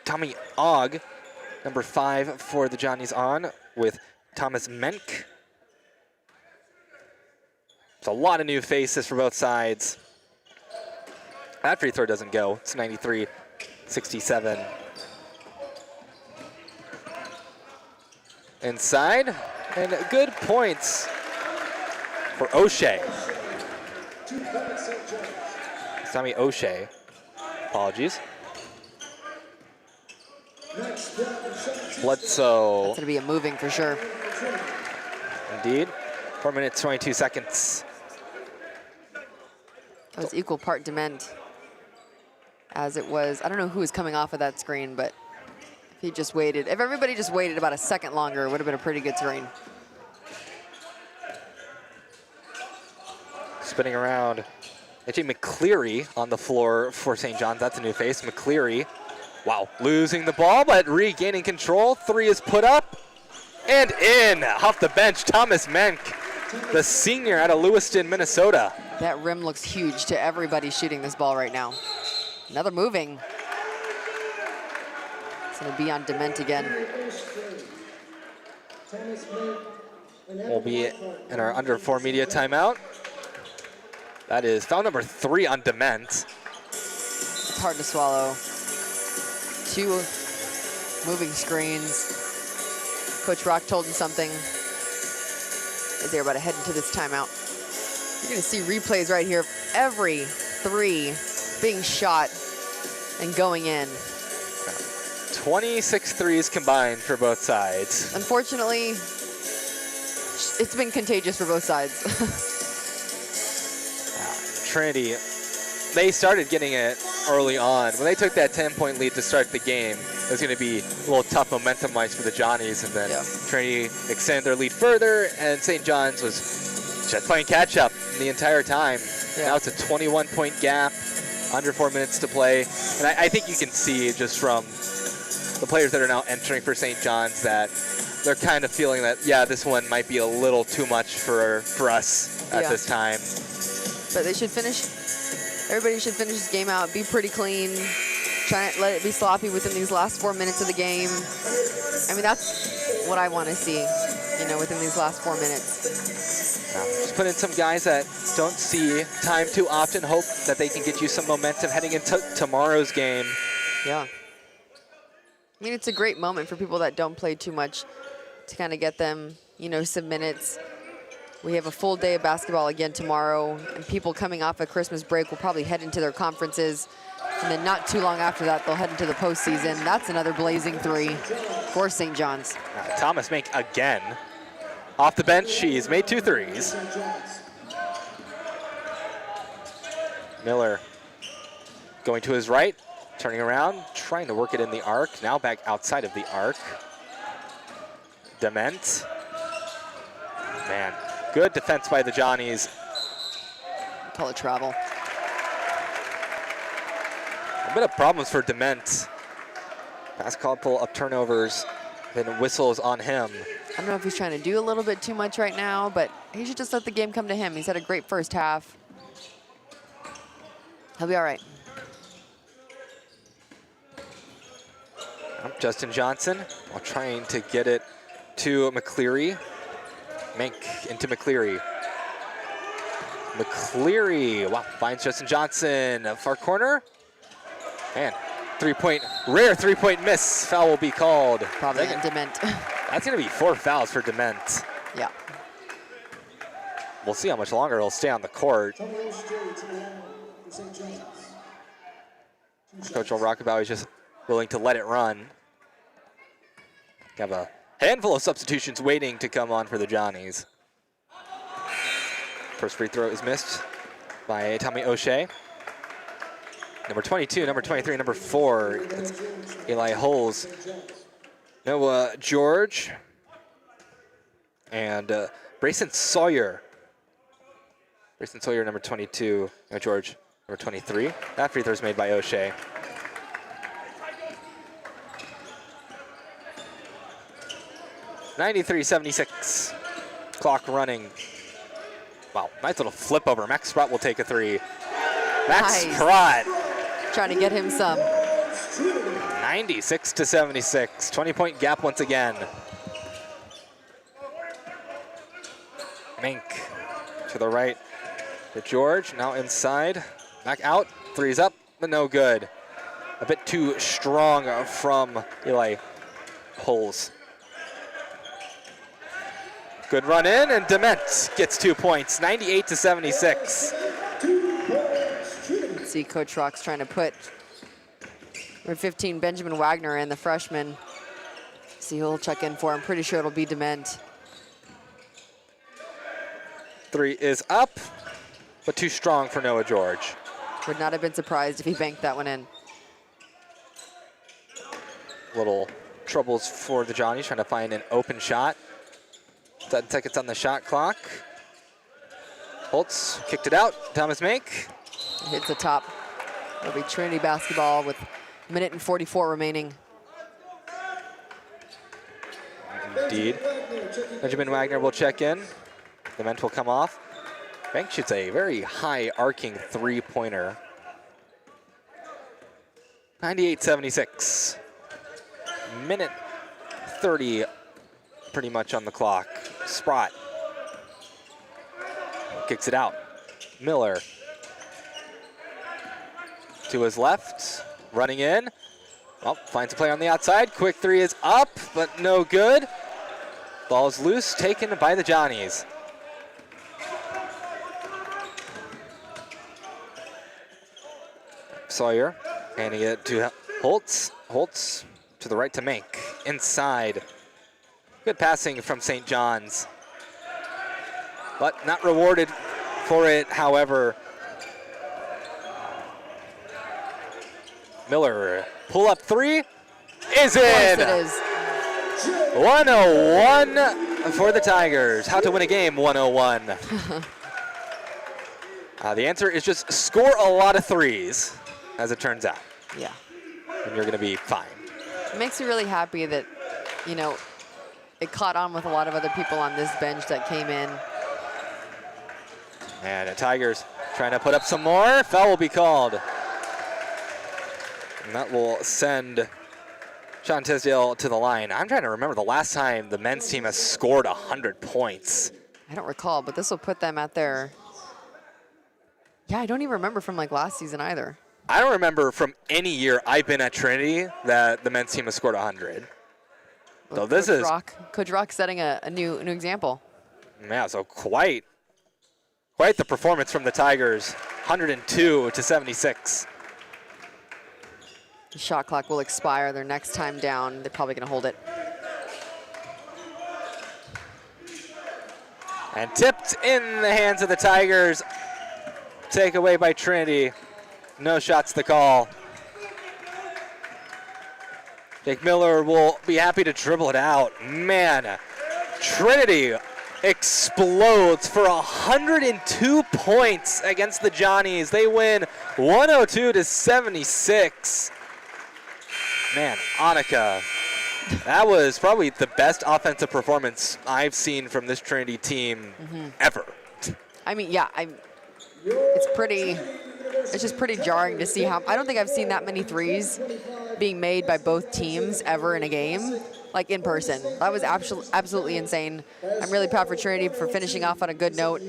Tommy Ogg, number 5 for the Johnnies on with Thomas Menk. It's a lot of new faces for both sides. That free throw doesn't go. It's 93-67. Inside, and good points for O'Shea. Tommy O'Shea. Apologies. Bledsoe. That's going to be a moving for sure. Indeed. 4 minutes, 22 seconds. That was equal part Dement as it was. I don't know who was coming off of that screen, but if he just waited, if everybody just waited about a second longer, it would have been a pretty good screen. Spinning around. AJ McCleary on the floor for St. John's. That's a new face. McCleary Wow, losing the ball, but regaining control. 3 is put up and in. Off the bench, Thomas Menk, the senior out of Lewiston, Minnesota. That rim looks huge to everybody shooting this ball right now. Another moving. It's going to be on Dement again. We'll be in our under 4 media timeout. That is foul number 3 on Dement. It's hard to swallow. 2 moving screens. Coach Rock told him something as they were about to head into this timeout. You're going to see replays right here of every 3 being shot and going in. 26 threes combined for both sides. Unfortunately, it's been contagious for both sides. Trinity, they started getting it early on. When they took that 10-point lead to start the game, it was going to be a little tough momentum-wise for the Johnnies, and then Trinity extended their lead further, and St. John's was just playing catch-up the entire time. Now it's a 21-point gap, under 4 minutes to play, and I think you can see just from the players that are now entering for St. John's that they're kind of feeling that, yeah, this one might be a little too much for us at this time. But they should finish, everybody should finish this game out, be pretty clean, try not let it be sloppy within these last 4 minutes of the game. I mean, that's what I want to see, you know, within these last 4 minutes. Just put in some guys that don't see time too often, hope that they can get you some momentum heading into tomorrow's game. Yeah. I mean, it's a great moment for people that don't play too much to kind of get them, you know, some minutes. We have a full day of basketball again tomorrow, and people coming off a Christmas break will probably head into their conferences, and then not too long after that, they'll head into the postseason. That's another blazing 3 for St. John's. Thomas Menk again. Off the bench, she's made 2 threes. Miller going to his right, turning around, trying to work it in the arc. Now back outside of the arc. Dement. Man, good defense by the Johnnies. Call it travel. A bit of problems for Dement. Past couple of turnovers, then whistles on him. I don't know if he's trying to do a little bit too much right now, but he should just let the game come to him. He's had a great first half. He'll be all right. Justin Johnson while trying to get it to McCleary. Menk into McCleary. McCleary, wow, finds Justin Johnson. Far corner. And rare three-point miss. Foul will be called. Probably on Dement. That's going to be 4 fouls for Dement. Yeah. We'll see how much longer he'll stay on the court. Coach Rockabout is just willing to let it run. Have a handful of substitutions waiting to come on for the Johnnies. First free throw is missed by Tommy O'Shea. Number 22, number 23, number 4, it's Eli Holes. Noah George and Brayson Sawyer. Brayson Sawyer, number 22, Noah George, number 23. That free throw is made by O'Shea. (93-76). Clock running. Wow, nice little flip over. Max Sprott will take a 3. Max Sprott. Trying to get him some. 96-76. 20-point gap once again. Mink to the right for George. Now inside. Back out. 3's up, but no good. A bit too strong from Eli Holes. Good run in, and Dement gets 2 points. 98-76. See Coach Rock's trying to put number 15 Benjamin Wagner in, the freshman. See who will check in for. I'm pretty sure it'll be Dement. 3 is up, but too strong for Noah George. Would not have been surprised if he banked that one in. Little troubles for the Johnnies, trying to find an open shot. 7 seconds on the shot clock. Holtz kicked it out. Thomas Menk. Hits the top. It'll be Trinity basketball with Minute and 44 remaining. Indeed. Benjamin Wagner will check in. The vent will come off. Bank shoots a very high arcing three-pointer. 98-76. Minute 30 pretty much on the clock. Sprott kicks it out. Miller to his left, running in. Oh, finds a player on the outside. Quick three is up, but no good. Ball's loose, taken by the Johnnies. Sawyer handing it to Holtz. Holtz to the right to Mank. Inside. Good passing from St. John's. But not rewarded for it, however. Miller, pull up three, is in! Of course it is. 101 for the Tigers. How to win a game, 101. The answer is just score a lot of threes, as it turns out. Yeah. And you're gonna be fine. It makes me really happy that, you know, it caught on with a lot of other people on this bench that came in. And the Tigers trying to put up some more. Foul will be called. And that will send Sean Tisdale to the line. I'm trying to remember the last time the men's team has scored 100 points. I don't recall, but this will put them at their... Yeah, I don't even remember from like last season either. I don't remember from any year I've been at Trinity that the men's team has scored 100. So this is... Coach Rock setting a new example. Yeah, so quite the performance from the Tigers. 102-76. The shot clock will expire their next time down. They're probably going to hold it. And tipped in the hands of the Tigers. Take away by Trinity. No shots to call. Jake Miller will be happy to dribble it out. Man, Trinity explodes for 102 points against the Johnnies. They win 102-76. Man, Annika, that was probably the best offensive performance I've seen from this Trinity team ever. I mean, yeah, it's just pretty jarring to see how, I don't think I've seen that many threes being made by both teams ever in a game, like in person. That was absolutely insane. I'm really proud for Trinity for finishing off on a good note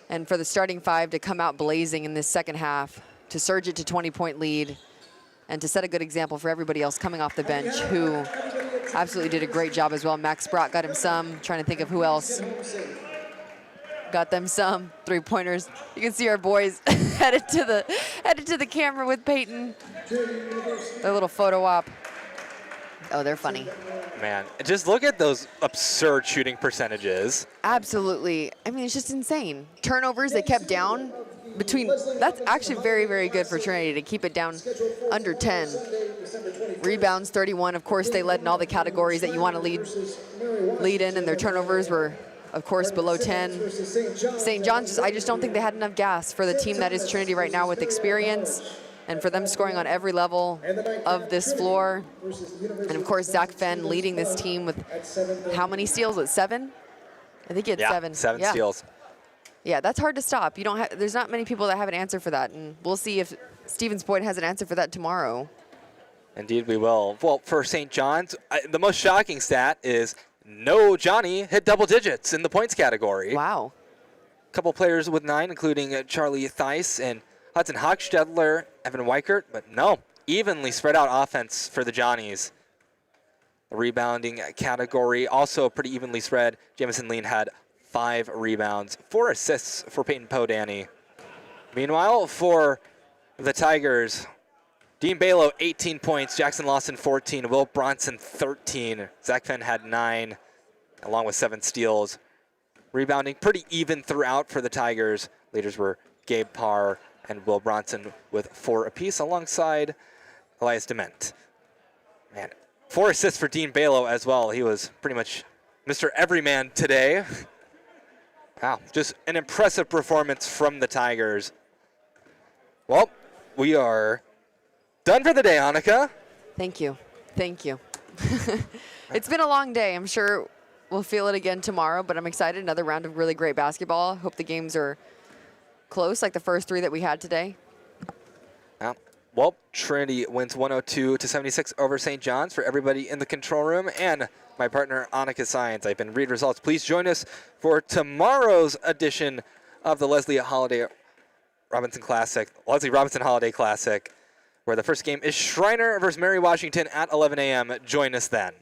and for the starting five to come out blazing in this second half, to surge it to 20-point lead, and to set a good example for everybody else coming off the bench who absolutely did a great job as well. Max Sprott got him some, trying to think of who else. Got them some three-pointers. You can see our boys headed to the camera with Peyton. Their little photo op. Oh, they're funny. Man, just look at those absurd shooting percentages. Absolutely. I mean, it's just insane. Turnovers they kept down between, that's actually very, very good for Trinity to keep it down under 10. Rebounds, 31. Of course, they led in all the categories that you want to lead in, and their turnovers were, of course, below 10. St. John's, I just don't think they had enough gas for the team that is Trinity right now with experience, and for them scoring on every level of this floor. And of course, Zach Fenn leading this team with how many steals? With 7? I think he had 7. Seven steals. Yeah, that's hard to stop. There's not many people that have an answer for that, and we'll see if Stevens Point has an answer for that tomorrow. Indeed, we will. Well, for St. John's, the most shocking stat is no Johnny hit double digits in the points category. Wow. A couple players with 9, including Charlie Theis and Hudson Hochstedler, Evan Weichert, but no, evenly spread out offense for the Johnnies. The rebounding category also pretty evenly spread. Jamison Lean had 5 rebounds, 4 assists for Peyton Podany. Meanwhile, for the Tigers, Dean Balo, 18 points, Jackson Lawson, 14, Will Bronson, 13. Zach Fenn had 9, along with 7 steals. Rebounding pretty even throughout for the Tigers. Leaders were Gabe Parr and Will Bronson with 4 apiece, alongside Elias Dement. Man, 4 assists for Dean Balo as well. He was pretty much Mr. Everyman today. Wow, just an impressive performance from the Tigers. Well, we are Done for the day, Annika. Thank you. Thank you. It's been a long day. I'm sure we'll feel it again tomorrow, but I'm excited. Another round of really great basketball. Hope the games are close, like the first 3 that we had today. Well, Trinity wins 102-76 over St. John's. For everybody in the control room and my partner, Annika Science, I've been Reed Results. Please join us for tomorrow's edition of the Leslie Robinson Holiday Classic, where the first game is Shriner versus Mary Washington at 11 a.m. Join us then.